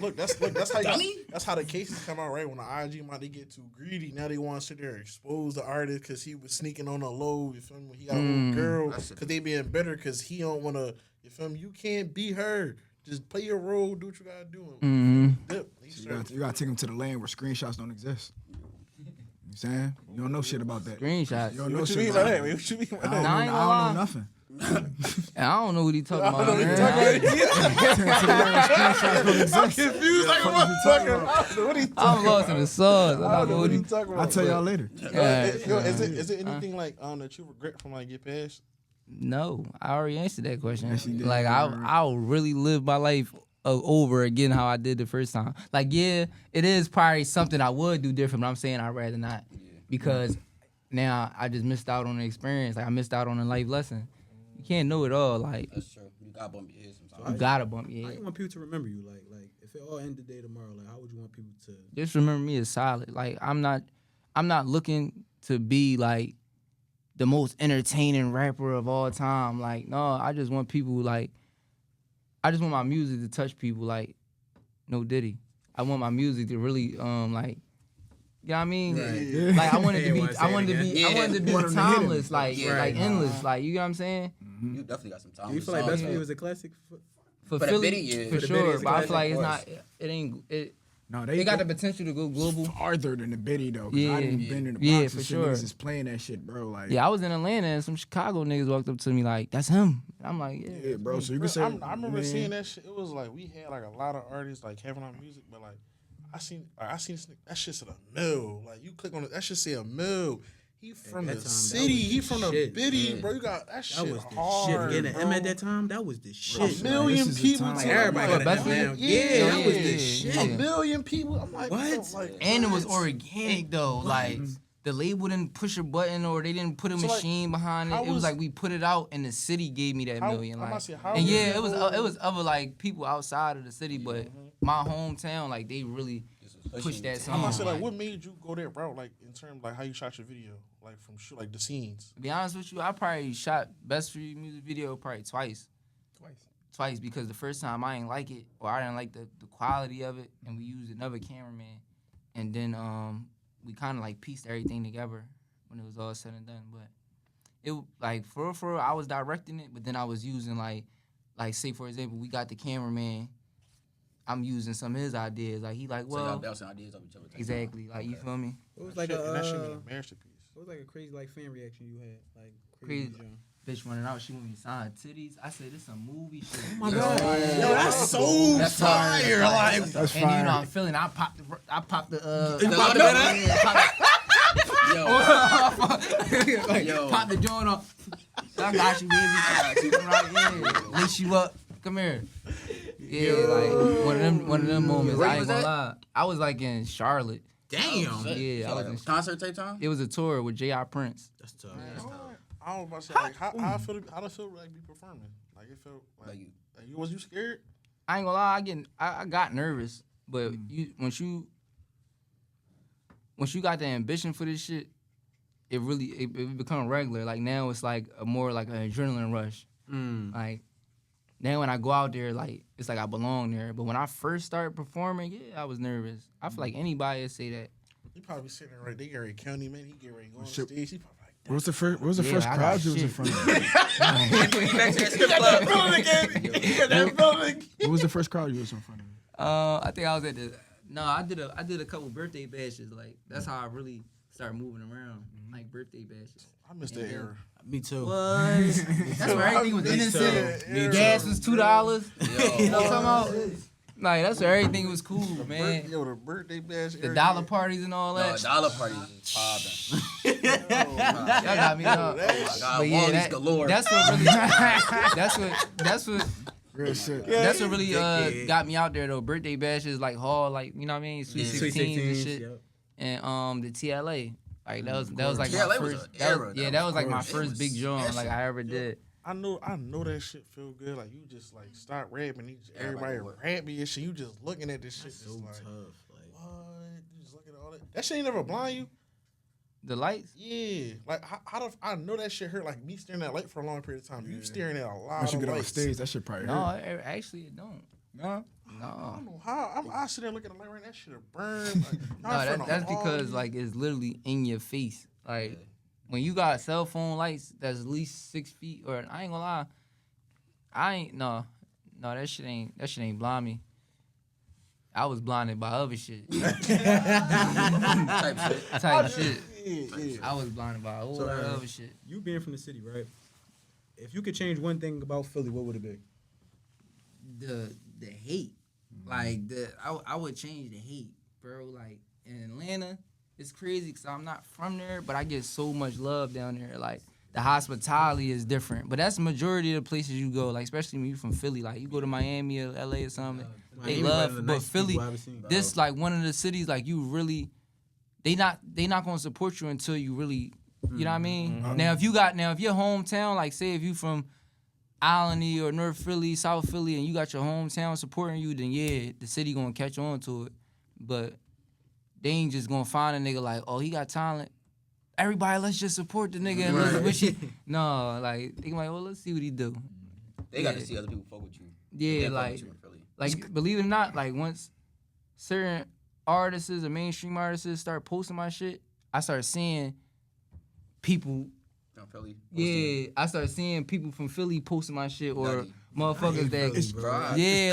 Speaker 6: how
Speaker 4: Dummy.
Speaker 6: that's how the cases come out, right? When the IG might they get too greedy, now they want to sit there and expose the artist because he was sneaking on a low. You feel me? He got a little girl because they being better because he don't want to. You feel me? You can't be her. Just play your role. Do what you gotta do. Dip.
Speaker 3: You gotta take them to the lane where screenshots don't exist. You know what I'm saying? You don't know shit about that.
Speaker 5: Screenshots.
Speaker 3: You don't know
Speaker 6: What you
Speaker 3: shit
Speaker 6: mean
Speaker 3: about
Speaker 6: by that?
Speaker 3: that.
Speaker 6: What you mean by
Speaker 3: I
Speaker 6: that?
Speaker 3: don't,
Speaker 5: Nah, I ain't
Speaker 3: know,
Speaker 5: gonna
Speaker 3: I don't
Speaker 5: lie.
Speaker 3: know nothing.
Speaker 5: And I don't know what he talking about.
Speaker 6: I'm confused like a motherfucker. What he talking
Speaker 5: I'm lost in the sauce. I don't know what he
Speaker 6: talking about.
Speaker 3: I'll tell y'all later.
Speaker 6: Is it anything like that you regret from like your past?
Speaker 5: No, I already answered that question.
Speaker 3: Yes, you did.
Speaker 5: Like I'll really live my life over again how I did the first time. Like yeah, it is probably something I would do different, but I'm saying I'd rather not because now I just missed out on the experience. Like I missed out on a life lesson. You can't know it all. Like
Speaker 4: That's true. You gotta bump your head sometimes.
Speaker 5: you gotta bump your
Speaker 2: How
Speaker 5: head.
Speaker 2: you want people to remember you? Like if it all ended today tomorrow, like how would you want people to?
Speaker 5: Just remember me as solid. Like I'm not looking to be like the most entertaining rapper of all time. Like no, I just want people like I just want my music to touch people like no Diddy. I want my music to really like you know what I mean?
Speaker 2: Right.
Speaker 5: Like I want it to be
Speaker 4: Yeah.
Speaker 5: timeless, like
Speaker 4: Yeah.
Speaker 5: like endless. Like you know what I'm saying?
Speaker 4: You definitely got some time.
Speaker 2: Do you feel like Best for You is a classic?
Speaker 5: For
Speaker 4: the
Speaker 5: Philly,
Speaker 4: Biddy, yeah.
Speaker 5: for
Speaker 4: For the
Speaker 5: sure.
Speaker 2: Biddy, it's a
Speaker 5: But I feel like it's
Speaker 4: classic,
Speaker 5: not. It ain't.
Speaker 3: No,
Speaker 5: They got the potential to go global.
Speaker 3: farther than the Biddy though. 'Cause
Speaker 5: Yeah.
Speaker 3: I done been in the
Speaker 5: Yeah,
Speaker 3: Bronx
Speaker 5: for
Speaker 3: and shit,
Speaker 5: sure.
Speaker 3: niggas is playing that shit, bro. Like,
Speaker 5: Yeah, I was in Atlanta and some Chicago niggas walked up to me like, "That's him." And I'm like, "Yeah."
Speaker 3: yeah, bro. So you can say,
Speaker 6: I remember
Speaker 3: man,
Speaker 6: seeing that shit. It was like we had like a lot of artists like having our music, but like I seen this nigga, that shit said a mill. Like you click on it, that shit say a mill. He from the
Speaker 2: that time, that
Speaker 6: city.
Speaker 2: was
Speaker 6: He
Speaker 2: the
Speaker 6: from the
Speaker 2: shit,
Speaker 6: Biddy,
Speaker 2: man.
Speaker 6: bro. You got that
Speaker 2: That
Speaker 6: shit
Speaker 2: was the
Speaker 6: hard.
Speaker 2: shit. Getting
Speaker 6: bro.
Speaker 2: an M at that time, that was the shit.
Speaker 6: A million
Speaker 3: this is a
Speaker 6: people.
Speaker 3: time
Speaker 6: to
Speaker 3: where
Speaker 2: everybody
Speaker 6: like,
Speaker 2: got
Speaker 5: Best
Speaker 2: an
Speaker 5: for You?
Speaker 2: M. Yeah, that was the
Speaker 5: Yeah.
Speaker 2: shit.
Speaker 6: A million people. I'm like,
Speaker 2: What?
Speaker 6: bro, like,
Speaker 5: And it was
Speaker 6: what?
Speaker 5: organic though. Like the label didn't push a button or they didn't put a
Speaker 6: So, like,
Speaker 5: machine behind it.
Speaker 6: how
Speaker 5: It was
Speaker 6: was-
Speaker 5: like we put it out and the city gave me that
Speaker 6: How-
Speaker 5: million.
Speaker 6: I'm about
Speaker 5: Like,
Speaker 6: to say, how
Speaker 5: and
Speaker 6: was
Speaker 5: yeah,
Speaker 6: your
Speaker 5: it was
Speaker 6: whole-
Speaker 5: it was other like people outside of the city, but my hometown like they really pushed that song.
Speaker 6: I'm gonna say like,
Speaker 5: Like,
Speaker 6: what made you go that route? Like in terms of, like how you shot your video, like from shoot like the scenes.
Speaker 5: to be honest with you, I probably shot Best for You music video probably twice because the first time I didn't like it or I didn't like the quality of it, and we used another cameraman, and then we kind of like pieced everything together when it was all said and done. But it like for real, I was directing it, but then I was using like say for example, we got the cameraman. I'm using some of his ideas. Like he like,
Speaker 4: So y'all
Speaker 5: well,
Speaker 4: bouncing ideas off each other.
Speaker 5: exactly. Like you feel me?
Speaker 2: It was
Speaker 6: That
Speaker 2: like
Speaker 6: shit, and that shit
Speaker 2: a
Speaker 6: was a masterpiece.
Speaker 2: it was like a crazy like fan reaction you had, like
Speaker 5: Crazy.
Speaker 2: crazy. John.
Speaker 5: Bitch running out, she want me to sign titties. I said, this some movie shit. Oh
Speaker 2: my God.
Speaker 6: Yo, that's so
Speaker 5: That's
Speaker 6: fire. Like,
Speaker 3: that's
Speaker 5: And you know,
Speaker 3: fire.
Speaker 5: I'm feeling. I popped the.
Speaker 4: Yo.
Speaker 5: Pop the joint up. I got you, baby. Right, yeah. Lace you up. Come here. Yeah, like one of them moments.
Speaker 4: Where
Speaker 5: I ain't
Speaker 4: was
Speaker 5: gonna
Speaker 4: that?
Speaker 5: lie. I was like in Charlotte.
Speaker 2: Damn.
Speaker 5: Yeah, I was in.
Speaker 4: Concert type time?
Speaker 5: It was a tour with J.I. Prince.
Speaker 2: That's tough.
Speaker 6: I was about to say like how I feel. How does it feel like be performing? Like it felt like you was you scared?
Speaker 5: I ain't gonna lie. I got nervous, but once you got the ambition for this shit, it really it become regular. Like now it's like a more like an adrenaline rush. Like now when I go out there, like it's like I belong there. But when I first started performing, yeah, I was nervous. I feel like anybody would say that.
Speaker 6: He probably sitting there right. They get ready county man. He get ready to go on
Speaker 3: Shit.
Speaker 6: stage. He probably like.
Speaker 3: What was the first? What was the
Speaker 5: Yeah,
Speaker 3: first
Speaker 5: I got
Speaker 3: crowd you was in
Speaker 5: shit.
Speaker 3: front of? What was the first crowd you was in front of?
Speaker 5: I think I was at the. No, I did a couple birthday bashes. Like that's how I really started moving around, like birthday bashes.
Speaker 6: I missed that era.
Speaker 2: Me too.
Speaker 5: Was that's where everything was innocent. Gas was $2. You know what I'm talking about? Like that's where everything was cool, man.
Speaker 6: Yo, the birthday bash.
Speaker 5: The dollar parties and all
Speaker 4: No,
Speaker 5: that.
Speaker 4: dollar parties is popping.
Speaker 5: Y'all got me up.
Speaker 4: Oh my God,
Speaker 5: But yeah,
Speaker 4: Wally's galore.
Speaker 5: that's what really.
Speaker 3: Real shit.
Speaker 5: That's what really got me out there though. Birthday bashes like hall, like you know what I mean, Sweet 16s and shit,
Speaker 2: Yep.
Speaker 5: and the TLA. Like that was like
Speaker 4: TLA
Speaker 5: my
Speaker 4: was
Speaker 5: first.
Speaker 4: an era,
Speaker 5: That was like my
Speaker 4: it
Speaker 5: first
Speaker 4: was
Speaker 5: big joint
Speaker 4: special.
Speaker 5: like I ever did.
Speaker 6: I know that shit feel good. Like you just like start rapping, everybody rapping and shit. You just looking at this shit, just
Speaker 2: So
Speaker 6: like
Speaker 2: tough. Like
Speaker 6: what? You just looking at all that. That shit ain't never blind you.
Speaker 5: The lights.
Speaker 6: Yeah, like how do I know that shit hurt? Like me staring at light for a long period of time. You staring at a lot
Speaker 3: Once you
Speaker 6: of
Speaker 3: get on
Speaker 6: lights.
Speaker 3: stage, that shit probably
Speaker 5: No,
Speaker 3: hurt.
Speaker 5: actually it don't.
Speaker 3: No.
Speaker 6: I
Speaker 5: No.
Speaker 6: don't know how. I sit there looking at the light right now. That shit burn. Like,
Speaker 5: No, that's because like it's literally in your face. Like when you got cell phone lights that's at least 6 feet, or I ain't gonna lie, that shit ain't blind me. I was blinded by other shit.
Speaker 4: Type shit.
Speaker 5: Type shit. I was blinded by all that other shit.
Speaker 2: you being from the city, right? If you could change one thing about Philly, what would it be?
Speaker 5: The hate. Like I would change the hate, bro. Like in Atlanta, it's crazy because I'm not from there, but I get so much love down there. Like the hospitality is different, but that's the majority of the places you go. Like especially when you're from Philly, like you go to Miami or LA or something, they love. But Philly, this like one of the cities like you really, they not gonna support you until you really, you know what I mean. Now if your hometown, like say if you from Alany or North Philly, South Philly, and you got your hometown supporting you, then yeah, the city gonna catch on to it. But they ain't just gonna find a nigga like, oh, he got talent. Everybody, let's just support the nigga and let's wish it. No, like they like, well, let's see what he do.
Speaker 4: They got to see other people fuck with you.
Speaker 5: Yeah, like believe it or not, like once certain artists or mainstream artists start posting my shit, I start seeing people.
Speaker 4: Philly.
Speaker 5: Yeah, I started seeing people from Philly posting my shit or
Speaker 4: nutty.
Speaker 5: motherfuckers that
Speaker 2: It's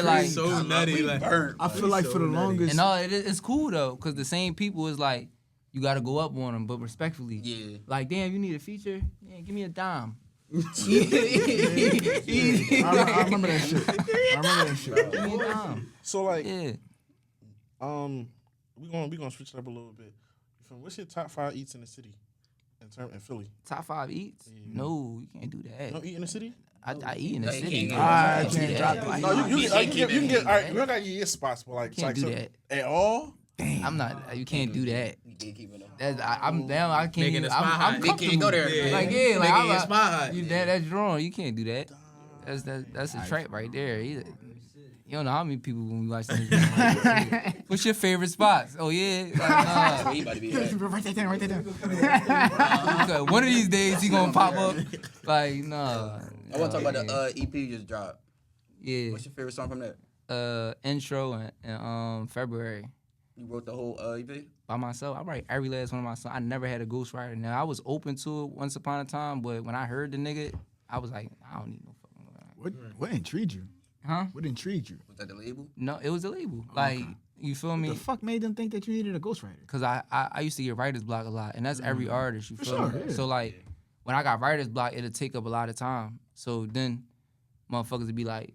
Speaker 5: like
Speaker 2: so nutty. Like
Speaker 3: I feel like for the longest,
Speaker 5: and all it's cool though, cause the same people is like you gotta go up on them, but respectfully.
Speaker 4: Yeah.
Speaker 5: Like damn, you need a feature? Yeah, give me a dime.
Speaker 3: I remember that shit.
Speaker 5: Give me a dime.
Speaker 6: So like,
Speaker 5: Yeah.
Speaker 6: we gonna switch it up a little bit. What's your top 5 eats in the city? In Philly.
Speaker 5: Top 5 eats? Yeah. No, you can't do that.
Speaker 6: No eat in the city?
Speaker 5: I eat in the city.
Speaker 3: I can't drop it.
Speaker 6: No, you can get. All right, we don't gotta get your spots, but like,
Speaker 5: Can't do that.
Speaker 6: at all.
Speaker 5: Damn. I'm not. You can't do that.
Speaker 4: You can't keep it up.
Speaker 5: I'm down. I can't.
Speaker 7: Making the
Speaker 5: I'm
Speaker 7: spot hot.
Speaker 4: They can't go there.
Speaker 7: Yeah.
Speaker 5: Like yeah, like
Speaker 7: Making
Speaker 5: I'm
Speaker 7: your
Speaker 5: like,
Speaker 7: spot hot.
Speaker 5: that's wrong. You can't do that. That's a trap right there. You don't know how many people when we watch this. What's your favorite spots? Oh yeah, like,
Speaker 4: He about to be there.
Speaker 3: Write that down.
Speaker 5: okay, one of these days he gonna pop up. Like no.
Speaker 4: I want to talk about the EP you just dropped.
Speaker 5: Yeah.
Speaker 4: What's your favorite song from that?
Speaker 5: Intro and February.
Speaker 4: You wrote the whole EP?
Speaker 5: By myself. I write every last one of my songs. I never had a ghostwriter. Now I was open to it once upon a time, but when I heard the nigga, I was like, I don't need no fucking.
Speaker 3: What intrigued you?
Speaker 5: Huh?
Speaker 3: What intrigued you?
Speaker 4: Was that the label?
Speaker 5: No, it was a label. Like, you feel me?
Speaker 3: The fuck made them think that you needed a ghostwriter?
Speaker 5: Cause I used to get writer's block a lot, and that's every artist. You feel me?
Speaker 3: Yeah.
Speaker 5: So like, when I got writer's block, it'll take up a lot of time. So then, motherfuckers would be like,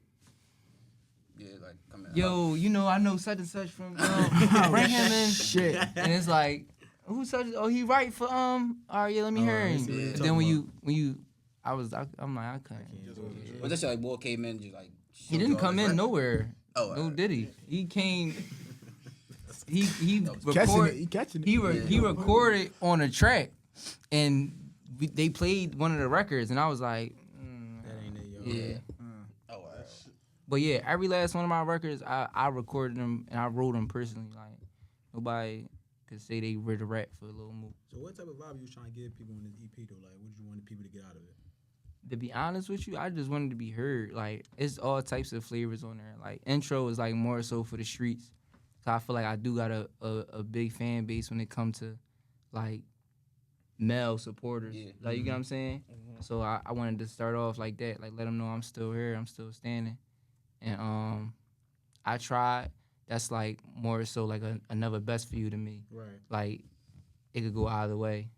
Speaker 4: Yeah, like, come in.
Speaker 5: "Yo, you know, I know such and such from bring him in."
Speaker 3: Shit.
Speaker 5: And it's like, who's such? Oh, he write for All right, yeah, let me hear him.
Speaker 2: Yeah.
Speaker 5: And then when you, I'm like, I couldn't.
Speaker 4: Was that shit like boy came in just like?
Speaker 5: He didn't come in nowhere.
Speaker 4: Oh,
Speaker 5: no, did he? He came. He
Speaker 3: Catching it.
Speaker 5: He recorded on a track, and they played one of the records, and I was like,
Speaker 7: That ain't it, yo.
Speaker 5: yeah.
Speaker 4: Oh, wow.
Speaker 5: But yeah, every last one of my records, I recorded them and I wrote them personally. Like nobody could say they read a rap for a little move.
Speaker 2: So what type of vibe you was trying to give people in this EP though? Like, what did you want the people to get out of it?
Speaker 5: To be honest with you, I just wanted to be heard. Like, it's all types of flavors on there. Like, intro is like more so for the streets. So I feel like I do got a big fan base when it comes to like male supporters.
Speaker 4: Yeah.
Speaker 5: Like, you get what I'm saying? So I wanted to start off like that. Like, let them know I'm still here, I'm still standing. And I tried. That's like more so like another best for you to me.
Speaker 2: Right.
Speaker 5: Like, it could go either way.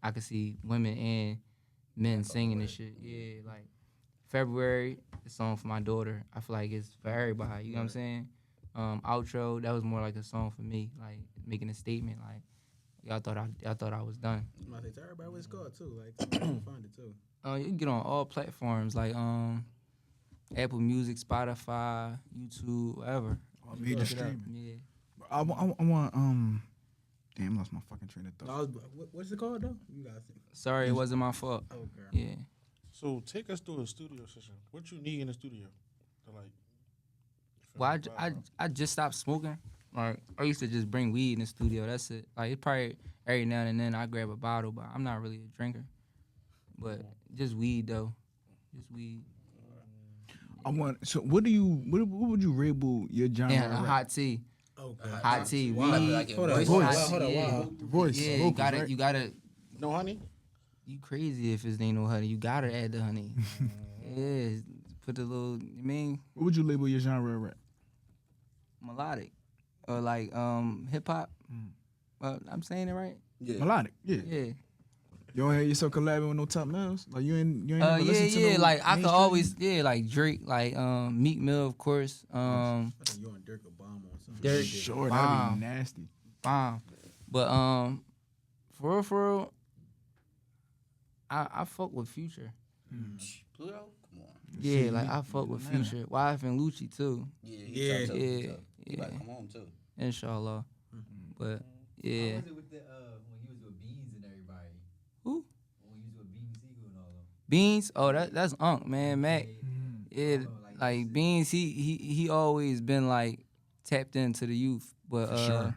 Speaker 5: I could see women and men singing this shit. Yeah, like February, the song for my daughter. I feel like it's for everybody. You know what I'm saying? Outro, that was more like a song for me, like making a statement. Like y'all thought I was done.
Speaker 2: I'm about to say, everybody what it's called too. Like, you can find it too.
Speaker 5: You can get on all platforms like Apple Music, Spotify, YouTube, whatever.
Speaker 3: All major streaming.
Speaker 5: Yeah.
Speaker 3: I want damn, I lost my fucking train of thought.
Speaker 2: What's it called though? You guys think?
Speaker 5: Sorry, it wasn't my fault.
Speaker 2: Okay.
Speaker 5: Yeah.
Speaker 6: So take us through a studio session. What you need in the studio to like?
Speaker 5: Well, I just stopped smoking. Like, I used to just bring weed in the studio. That's it. Like, it's probably every now and then I grab a bottle, but I'm not really a drinker. But just weed though, just weed.
Speaker 3: So what would you label your genre?
Speaker 5: Yeah,
Speaker 3: of rap?
Speaker 5: hot tea.
Speaker 2: Okay.
Speaker 5: Hot tea.
Speaker 4: Wow.
Speaker 5: Weed.
Speaker 4: Like
Speaker 2: Hold on,
Speaker 4: voice.
Speaker 2: hold on,
Speaker 5: Hot
Speaker 2: hold on,
Speaker 5: tea, yeah.
Speaker 2: wow.
Speaker 3: The voice.
Speaker 5: Yeah,
Speaker 3: vocals, right?
Speaker 5: you gotta.
Speaker 6: No honey.
Speaker 5: You crazy if it ain't no honey. You gotta add the honey. Yeah, put the little. You mean
Speaker 3: What would you label your genre of rap?
Speaker 5: melodic or like hip hop? I'm saying it right.
Speaker 4: Yeah.
Speaker 3: Melodic. Yeah.
Speaker 5: Yeah.
Speaker 3: You don't hear yourself collabing with no top males? Like you ain't never listen to no
Speaker 5: like I could
Speaker 3: mainstream?
Speaker 5: always like Drake, like Meek Mill, of course.
Speaker 2: I thought you and Dirk a bomb on something.
Speaker 5: Dirk,
Speaker 3: Sure, that'd be nasty.
Speaker 5: Bomb. But for real, I fuck with Future.
Speaker 4: Pluto, come on.
Speaker 5: Yeah, like I fuck with Future. Wife and Lucci too.
Speaker 4: Yeah. Like, come on too.
Speaker 5: Inshallah. But yeah.
Speaker 10: How was it with the when he was with Beans and everybody?
Speaker 5: Who?
Speaker 10: When he was with Beans Eagle and all them.
Speaker 5: Beans? Oh, that's Unc, man. Mac. Yeah, like Beans, he always been like tapped into the youth. But
Speaker 3: Sure.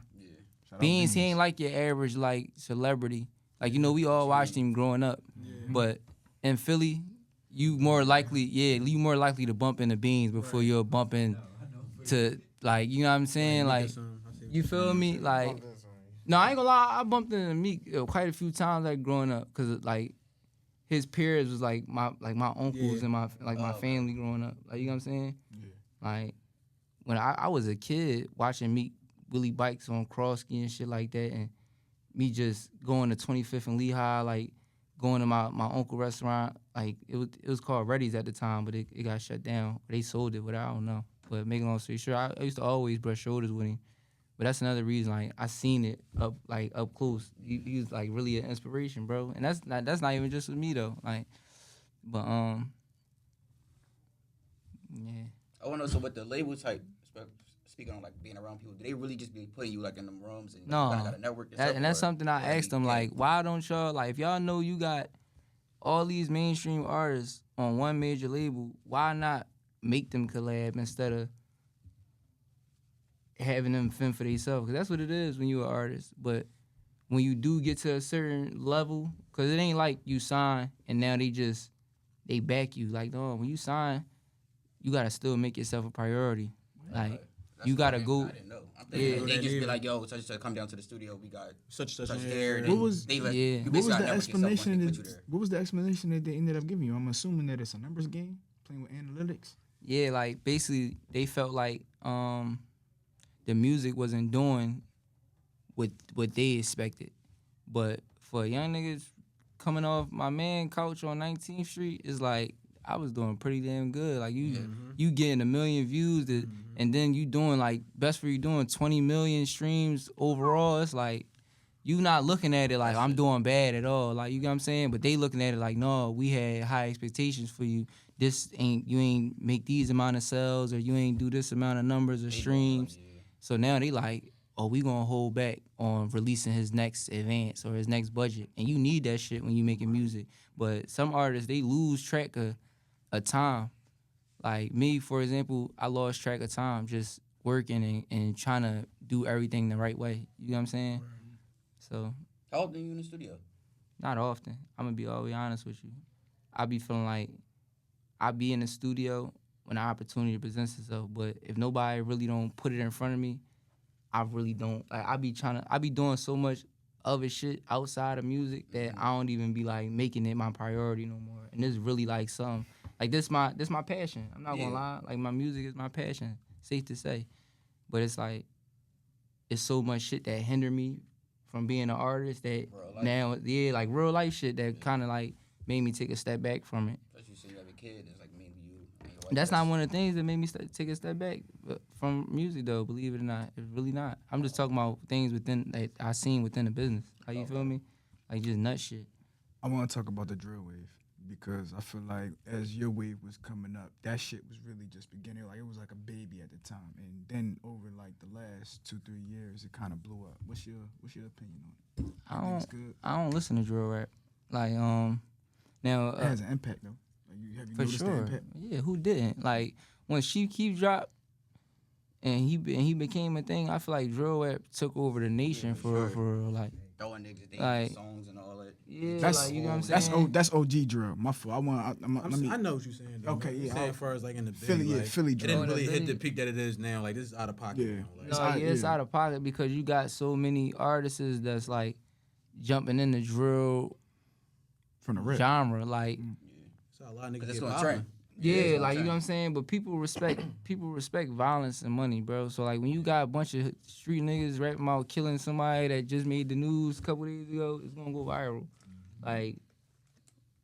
Speaker 5: Beans, he ain't like your average like celebrity. Like, you know, we all watched him growing up. But in Philly, you more likely to bump into Beans before you're bumping to, like, you know what I'm saying? Like, you feel me? Like, no, I ain't gonna lie, I bumped into Meek quite a few times like growing up, cause like his peers was like my uncles and my family growing up. Like, you know what I'm saying? Yeah. Like when I was a kid watching Meek Willie bikes on Crossky and shit like that, and me just going to 25th and Lehigh, like going to my uncle restaurant, like it was called Reddy's at the time, but it got shut down. They sold it, but I don't know. But making a long story short, I used to always brush shoulders with him. But that's another reason, like I seen it up close. He was like really an inspiration, bro. And that's not even just with me though. Like, but yeah.
Speaker 4: I want to know, so with the label type, speaking on like being around people, do they really just be putting you like in them rooms and
Speaker 5: no,
Speaker 4: kind of got a network?
Speaker 5: And that's something I asked them, like, why don't y'all, like, if y'all know you got all these mainstream artists on one major label, why not make them collab instead of having them fend for themselves? Because that's what it is when you're an artist. But when you do get to a certain level, because it ain't like you sign and now they back you. Like, no, when you sign, you got to still make yourself a priority. Like, you got to go.
Speaker 4: I didn't know. I'm thinking they just be like, yo, such and such, come down to the studio. We got such here.
Speaker 3: What was the explanation? What was the explanation that they ended up giving you? I'm assuming that it's a numbers game, playing with analytics.
Speaker 5: Yeah, like basically they felt like the music wasn't doing what they expected. But for young niggas coming off my man couch on 19th Street, it's like I was doing pretty damn good. Like you getting 1 million views, and then you doing like best for you doing 20 million streams overall. It's like you not looking at it like I'm doing bad at all. Like, you get what I'm saying? But they looking at it like, no, we had high expectations for you. You ain't make these amount of sales, or you ain't do this amount of numbers or streams. So now they like, oh, we gonna hold back on releasing his next advance or his next budget. And you need that shit when you making music. But some artists, they lose track of time. Like me, for example, I lost track of time just working and trying to do everything the right way. You know what I'm saying? Right. So.
Speaker 4: How often are you in the studio?
Speaker 5: Not often. I'm gonna be all the way honest with you. I be feeling like I be in the studio when the opportunity presents itself, but if nobody really don't put it in front of me, I really don't. Like, I be doing so much other shit outside of music that I don't even be like making it my priority no more. And this really like something. Like this my passion. I'm not gonna lie. Like, my music is my passion. Safe to say. But it's like, it's so much shit that hinder me from being an artist that now, like real life shit that kind of like made me take a step back from it.
Speaker 4: You say you have a kid, it's like maybe you.
Speaker 5: That's not one of the things that made me take a step back from music, though. Believe it or not, it's really not. I'm just talking about things within that I seen within the business. How you feel me? Like just nut shit.
Speaker 3: I want to talk about the drill wave because I feel like as your wave was coming up, that shit was really just beginning. Like, it was like a baby at the time, and then over like the last 2-3 years, it kind of blew up. What's your opinion on it?
Speaker 5: I don't listen to drill rap. Like now
Speaker 3: it has an impact though. Like, have you
Speaker 5: for
Speaker 3: noticed
Speaker 5: sure.
Speaker 3: the impact?
Speaker 5: Yeah, who didn't? Like when Sheep Keef dropped and he became a thing, I feel like drill rap took over the nation for like
Speaker 4: throwing niggas
Speaker 5: like
Speaker 4: songs and all that.
Speaker 5: Yeah,
Speaker 3: that's,
Speaker 5: like, you know what I'm saying?
Speaker 3: That's OG drill. My fault.
Speaker 2: I know what you're saying. Though.
Speaker 3: Okay, yeah.
Speaker 2: As far as like in the
Speaker 3: Philly,
Speaker 2: like,
Speaker 3: Philly drill.
Speaker 2: It didn't really hit the peak that it is now. Like, this is out of pocket.
Speaker 3: Yeah.
Speaker 2: Now. Like,
Speaker 5: It's out of pocket because you got so many artists that's like jumping in the drill
Speaker 3: from the rip
Speaker 5: genre. Like,
Speaker 2: so a lot of niggas
Speaker 4: it's
Speaker 2: get
Speaker 4: gonna
Speaker 2: popping.
Speaker 4: trend.
Speaker 5: Yeah, like, you know what I'm saying? But people respect violence and money, bro. So like when you got a bunch of street niggas rapping about killing somebody that just made the news a couple days ago, it's gonna go viral. Like,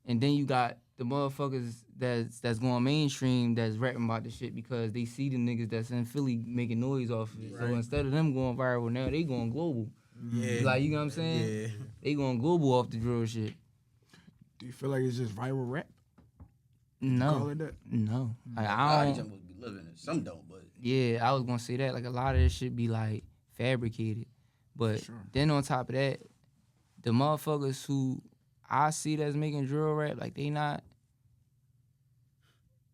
Speaker 5: and then you got the motherfuckers that's going mainstream that's rapping about the shit because they see the niggas that's in Philly making noise off of it. So instead of them going viral now, they going global.
Speaker 2: Yeah.
Speaker 5: Like, you know what I'm saying?
Speaker 2: Yeah.
Speaker 5: They going global off the drill shit.
Speaker 3: Do you feel like it's just viral rap?
Speaker 5: No.
Speaker 3: Call it that?
Speaker 5: No. Like,
Speaker 4: A lot
Speaker 5: I
Speaker 4: of
Speaker 5: don't.
Speaker 4: these young boys be living it. Some don't, but
Speaker 5: Yeah, I was gonna say that. Like, a lot of this shit be like fabricated. But then on top of that, the motherfuckers who I see that's making drill rap, like they not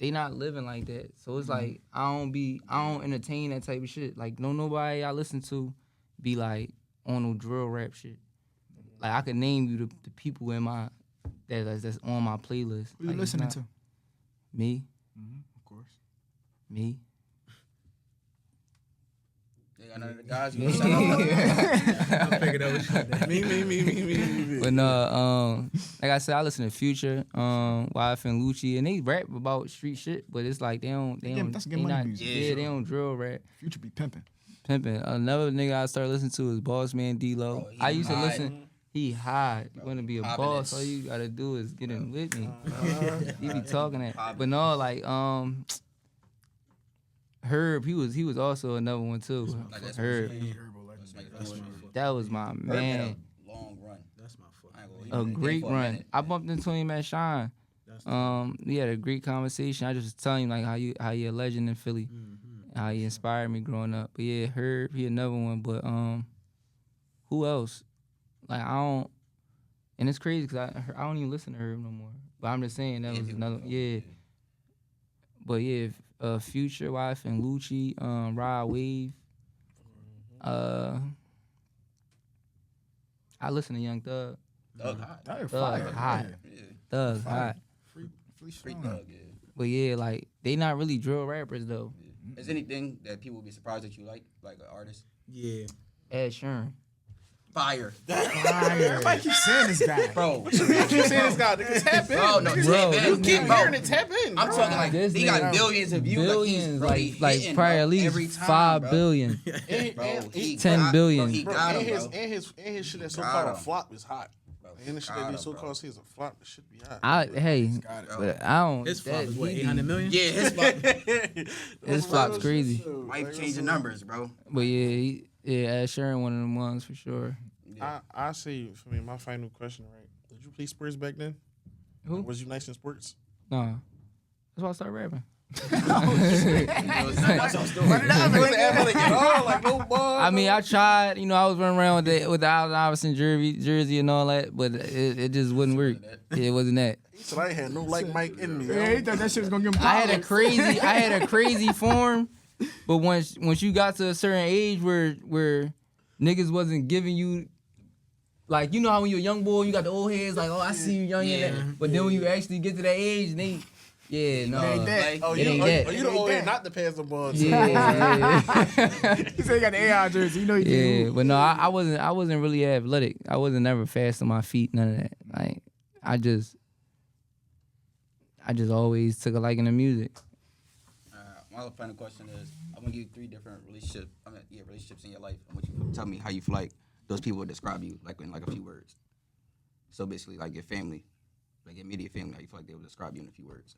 Speaker 5: living like that. So it's like I don't entertain that type of shit. Like nobody I listen to be like on no drill rap shit. Like I could name you the people in my that's on my playlist.
Speaker 3: Who you
Speaker 5: Like,
Speaker 3: listening to?
Speaker 5: Me.
Speaker 3: Of course.
Speaker 5: Me.
Speaker 4: they got none of the guys.
Speaker 2: I figured that was
Speaker 6: Me.
Speaker 5: But no, like I said, I listen to Future, YF and Lucci, and they rap about street shit, but it's like they
Speaker 3: That's good money
Speaker 5: not,
Speaker 3: music.
Speaker 5: yeah, they don't drill rap.
Speaker 3: Future be pimping.
Speaker 5: Another nigga I started listening to is Boss Man D-Lo.
Speaker 4: Bro, he
Speaker 5: I used to
Speaker 4: hot.
Speaker 5: listen. He hot. You want to be a
Speaker 4: Poppin'
Speaker 5: boss?
Speaker 4: it.
Speaker 5: All you gotta do is get in with me. He be talking that. But no, like Herb, he was also another one too.
Speaker 4: Like, that's
Speaker 5: Herb, that was my
Speaker 4: Herb had
Speaker 5: man.
Speaker 4: a long run.
Speaker 2: That's my fault.
Speaker 4: I ain't gonna- he
Speaker 5: A
Speaker 4: been in the game
Speaker 5: great
Speaker 4: for a
Speaker 5: run.
Speaker 4: minute.
Speaker 5: I bumped into him at Shine. We had a great conversation. I just was telling him like how you a legend in Philly, how he inspired me growing up. But yeah, Herb, he another one. But who else? Like I don't, and it's crazy because I don't even listen to Herb no more. But I'm just saying that was another But yeah, Future, YF and Lucci, Rod Wave. I listen to Young Thug.
Speaker 4: Thug hot.
Speaker 5: Thug hot. Thug hot.
Speaker 4: Freak Thug, yeah.
Speaker 5: But yeah, like they not really drill rappers though.
Speaker 4: Is anything that people would be surprised that you like an artist?
Speaker 2: Yeah.
Speaker 5: Ed Sheeran.
Speaker 4: Fire.
Speaker 3: Everybody keep saying this guy.
Speaker 4: Bro.
Speaker 6: You keep saying this guy, nigga, tap in.
Speaker 4: Bro, no, tap in.
Speaker 6: You keep
Speaker 4: Bro.
Speaker 6: hearing it, tap in.
Speaker 4: I'm talking like
Speaker 5: This
Speaker 4: he got
Speaker 5: nigga-
Speaker 4: billions of views.
Speaker 5: Billions,
Speaker 4: like, he's,
Speaker 5: like
Speaker 4: hitting,
Speaker 5: probably
Speaker 4: bro,
Speaker 5: at least
Speaker 4: every time,
Speaker 5: 5
Speaker 4: bro.
Speaker 5: billion.
Speaker 4: Bro, he
Speaker 5: 10
Speaker 4: got-
Speaker 5: billion.
Speaker 4: Bro, he
Speaker 6: Bro,
Speaker 4: got
Speaker 6: and
Speaker 4: him, bro.
Speaker 6: his shit that's so
Speaker 4: Got
Speaker 6: called a
Speaker 4: him.
Speaker 6: flop is hot. And the shit that
Speaker 4: Got
Speaker 6: be
Speaker 4: him,
Speaker 6: so
Speaker 4: bro.
Speaker 6: called is a flop, it should be hot.
Speaker 5: But I don't.
Speaker 2: His flop
Speaker 5: that-
Speaker 2: is what,
Speaker 5: he be-
Speaker 2: 800 million?
Speaker 4: Yeah, his flop.
Speaker 5: His flop's crazy.
Speaker 4: Wife changing numbers, bro.
Speaker 5: But yeah, Ed Sheeran one of them ones for sure.
Speaker 6: I say for me, my final question, right? Did you play sports back then?
Speaker 5: Who?
Speaker 6: Was you nice in sports?
Speaker 5: No, that's why I started rapping. I mean, I tried. You know, I was running around with the Allen Iverson jersey and all that, but it just wouldn't work. It wasn't that.
Speaker 6: He said I ain't had no like Mike in me.
Speaker 3: Yeah, he thought that shit was gonna give him
Speaker 5: I had
Speaker 3: problems.
Speaker 5: a crazy form, but once you got to a certain age where niggas wasn't giving you, like, you know how when you're a young boy, you got the old heads, like, oh, I see you young, but then when you actually get to that age, and they, no,
Speaker 3: that.
Speaker 6: Oh,
Speaker 5: it ain't that.
Speaker 6: you the old head, not the pass the ball.
Speaker 5: Yeah.
Speaker 3: He said he got the AI jersey. You know he
Speaker 5: Yeah,
Speaker 3: did.
Speaker 5: but no, I wasn't really athletic. I wasn't never fast on my feet, none of that. Like, I just always took a liking to music.
Speaker 4: My final question is, I'm gonna give you 3 different relationships in your life. I want you to tell me how you feel like those people would describe you, like in like a few words. So basically, like your family, like your immediate family, how you feel like they would describe you in a few words.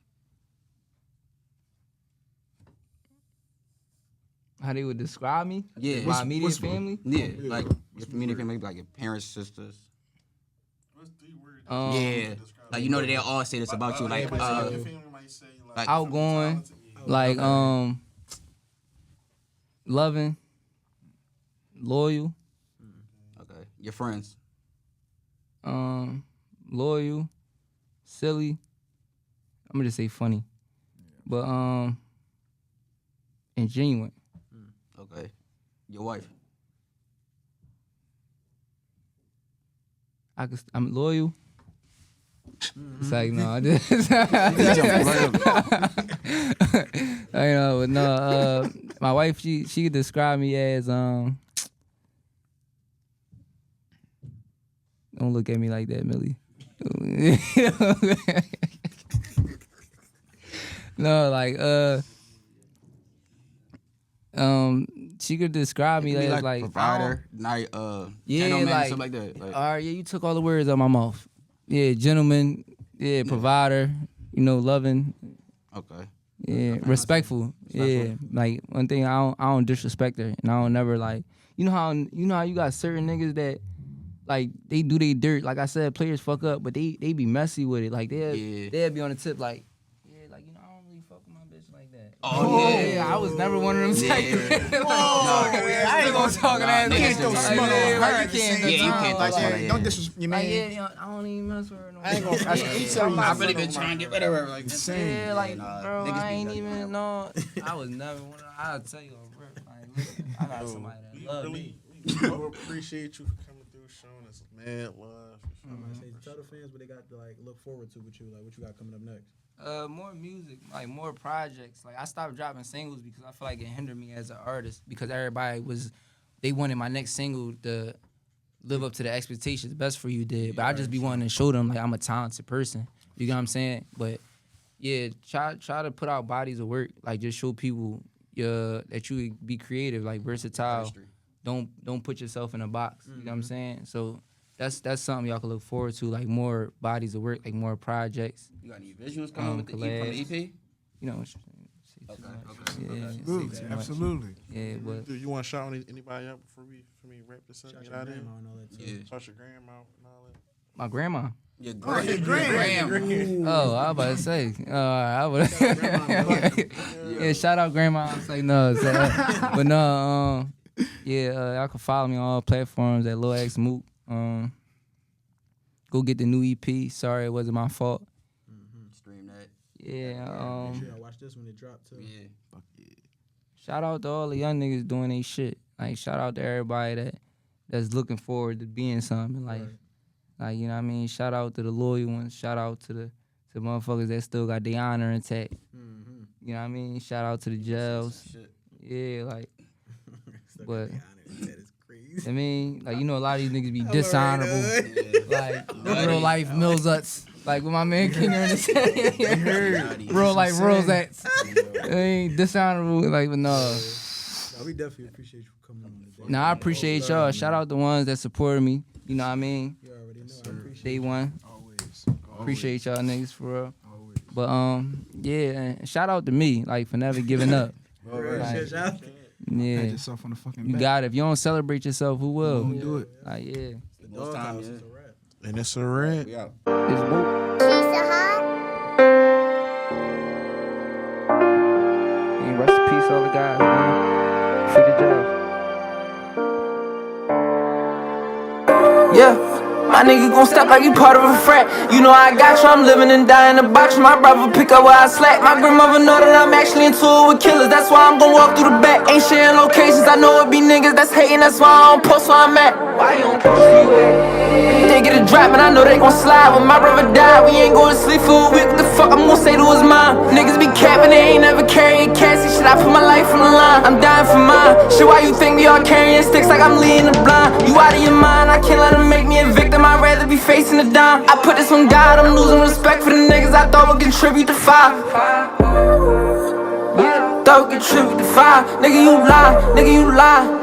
Speaker 5: How they would describe me?
Speaker 4: Yeah.
Speaker 5: My immediate family?
Speaker 4: Yeah, like your immediate family, like your parents, sisters. Yeah, like you know that they all say this about you, like
Speaker 5: outgoing, like loving, loyal,
Speaker 4: okay, your friends.
Speaker 5: Loyal, silly. I'm gonna just say funny, but and genuine.
Speaker 4: Okay, your wife.
Speaker 5: I'm loyal. It's like no, I just I know, but no. My wife, she could describe me as Don't look at me like that, Millie. No, like she could describe me as like
Speaker 4: provider, night,
Speaker 5: yeah,
Speaker 4: gentleman,
Speaker 5: like
Speaker 4: stuff like that. Like,
Speaker 5: all right, yeah, you took all the words out of my mouth. Yeah, gentleman. Yeah, provider. You know, loving.
Speaker 4: Okay.
Speaker 5: Yeah, respectful. Yeah, like one thing I don't disrespect her, and I don't never like. You know how you got certain niggas that like they do they dirt. Like I said, players fuck up, but they be messy with it. Like they'll be on the tip like. Like, you know, I don't really fuck with my bitch like that.
Speaker 4: Oh,
Speaker 5: yeah. I was never one of them type.
Speaker 3: I ain't gonna talk that. You can't throw smut on her at the same time.
Speaker 4: Yeah, you can't throw smut on her.
Speaker 3: Don't disrespect you, man.
Speaker 5: Yeah, I don't even mess with her no more.
Speaker 3: I ain't gonna.
Speaker 4: I've really been trying to get rid of her. Like,
Speaker 5: Yeah, like, bro, I ain't even know. I was never one of them. I'll tell you a rip. Like, listen, I got somebody that love me.
Speaker 6: We appreciate you for coming through, showing us mad love.
Speaker 2: Tell the fans what they got to like look forward to with you, like what you got coming up next.
Speaker 5: More music, like more projects. Like I stopped dropping singles because I feel like it hindered me as an artist because they wanted my next single to live up to the expectations Best For You did. But I just be wanting to show them like I'm a talented person. You get what I'm saying? But yeah, try to put out bodies of work. Like just show people that you be creative, like versatile. Don't put yourself in a box. You know what I'm saying? So that's something y'all can look forward to, like more bodies of work, like more projects.
Speaker 4: You got any visuals coming with from the EP?
Speaker 5: You know,
Speaker 3: Okay. Absolutely.
Speaker 5: Yeah, but
Speaker 6: Do you want to shout anybody out before we wrap this up?
Speaker 2: Shout your grandma and all that too.
Speaker 6: Yeah. Shout your grandma and all that.
Speaker 5: my grandma.
Speaker 4: Your
Speaker 5: Grandma. Oh, I was about to say. Yeah, shout out grandma. I was like, no. But no, y'all can follow me on all platforms at Lil X Mook. Go get the new EP. Sorry, it wasn't my fault.
Speaker 4: Stream that.
Speaker 5: Yeah.
Speaker 2: Make sure y'all watch this when it drops too.
Speaker 4: Yeah.
Speaker 3: Fuck yeah.
Speaker 5: Shout out to all the young niggas doing they shit. Like shout out to everybody that's looking forward to being something in life.
Speaker 2: Right.
Speaker 5: Like, you know what I mean? Shout out to the loyal ones. Shout out to the motherfuckers that still got their honor intact.
Speaker 2: Mm-hmm.
Speaker 5: You know what I mean? Shout out to the jails. Yeah, like, but
Speaker 2: That is crazy.
Speaker 5: I mean, like, you know, a lot of these niggas be dishonorable. Like, real life Millsuts. Like, with my man King in the city. Real life Rosettes. They ain't dishonorable. Like, but no.
Speaker 2: We definitely appreciate you coming on today.
Speaker 5: Nah, I appreciate y'all. Shout out the ones that supported me. You know what I mean?
Speaker 2: You already know. I appreciate
Speaker 5: Day one.
Speaker 3: Always.
Speaker 5: Appreciate y'all niggas for real.
Speaker 3: Always.
Speaker 5: But yeah, and shout out to me, like, for never giving up.
Speaker 2: it.
Speaker 3: Pat
Speaker 5: Yeah.
Speaker 3: yourself on the fucking
Speaker 5: You
Speaker 3: back.
Speaker 5: got it. If you don't celebrate yourself, who will?
Speaker 3: Don't do it.
Speaker 5: Like, yeah.
Speaker 2: The Dawg House is a wrap.
Speaker 6: And it's a red.
Speaker 4: We out.
Speaker 5: It's Mook. And rest in peace, all the guys, man. Free the jails.
Speaker 11: Yeah, my nigga gon' step like he part of a frat. You know I got you, I'm living and dying in the box. My brother pick up where I slack. My grandmother know that I'm actually into it with killers. That's why I'm gon' walk through the back. Ain't sharing locations, I know it be niggas that's hating. That's why I don't post where I'm at. Why you don't post where you at? They get a drop and I know they gon' slide. When my brother died, we ain't going to sleep for a week. What the fuck I'm gon' say to his mom? Niggas be capping, they ain't never carrying cassie. Shit, I put my life on the line, I'm dying for mine. Shit, why you think we all carrying sticks like I'm leading the blind? You out of your mind, I can't let them make me a victim. I'd rather be facing the dime. I put this on God, I'm losing respect for the niggas I thought would contribute to fire. Thought would contribute to fire. Nigga, you lie, nigga, you lie.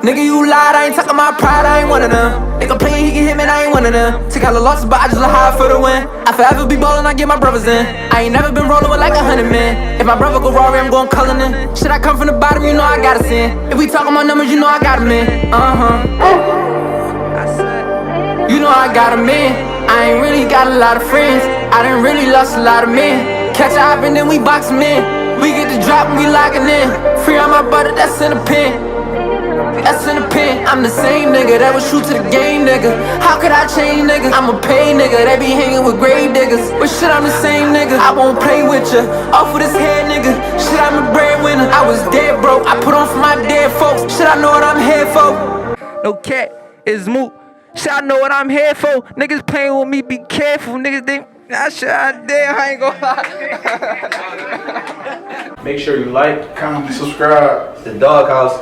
Speaker 11: Nigga, you lied, I ain't talking my pride, I ain't one of them. Nigga play, he can hit me, I ain't one of them. Take all the losses, but I just look high for the win. I forever be ballin', I get my brothers in. I ain't never been rollin' with like 100 men. If my brother go Rory, I'm going Cullinan. Shit, I come from the bottom, you know I got a sin. If we talkin' about numbers, you know I got 'em in. You know I got 'em in. I ain't really got a lot of friends. I done really lost a lot of men. Catch a hop and then we box 'em in. We get the drop and we lockin' in. Free on my butter, that's in the pen. That's in the pen. I'm the same nigga that was true to the game, nigga. How could I change, nigga? I'm a pay nigga that be hanging with grave diggers. But shit, I'm the same nigga. I won't play with ya. Off with his head, nigga. Shit, I'm a breadwinner. I was dead broke. I put on for my dead folks. Shit, I know what I'm here for. No cat, it's Mook. Shit, I know what I'm here for. Niggas playing with me, be careful. Niggas think that shit I damn, I ain't gonna lie.
Speaker 8: Make sure you like,
Speaker 3: Comment, subscribe.
Speaker 8: the Dawg House.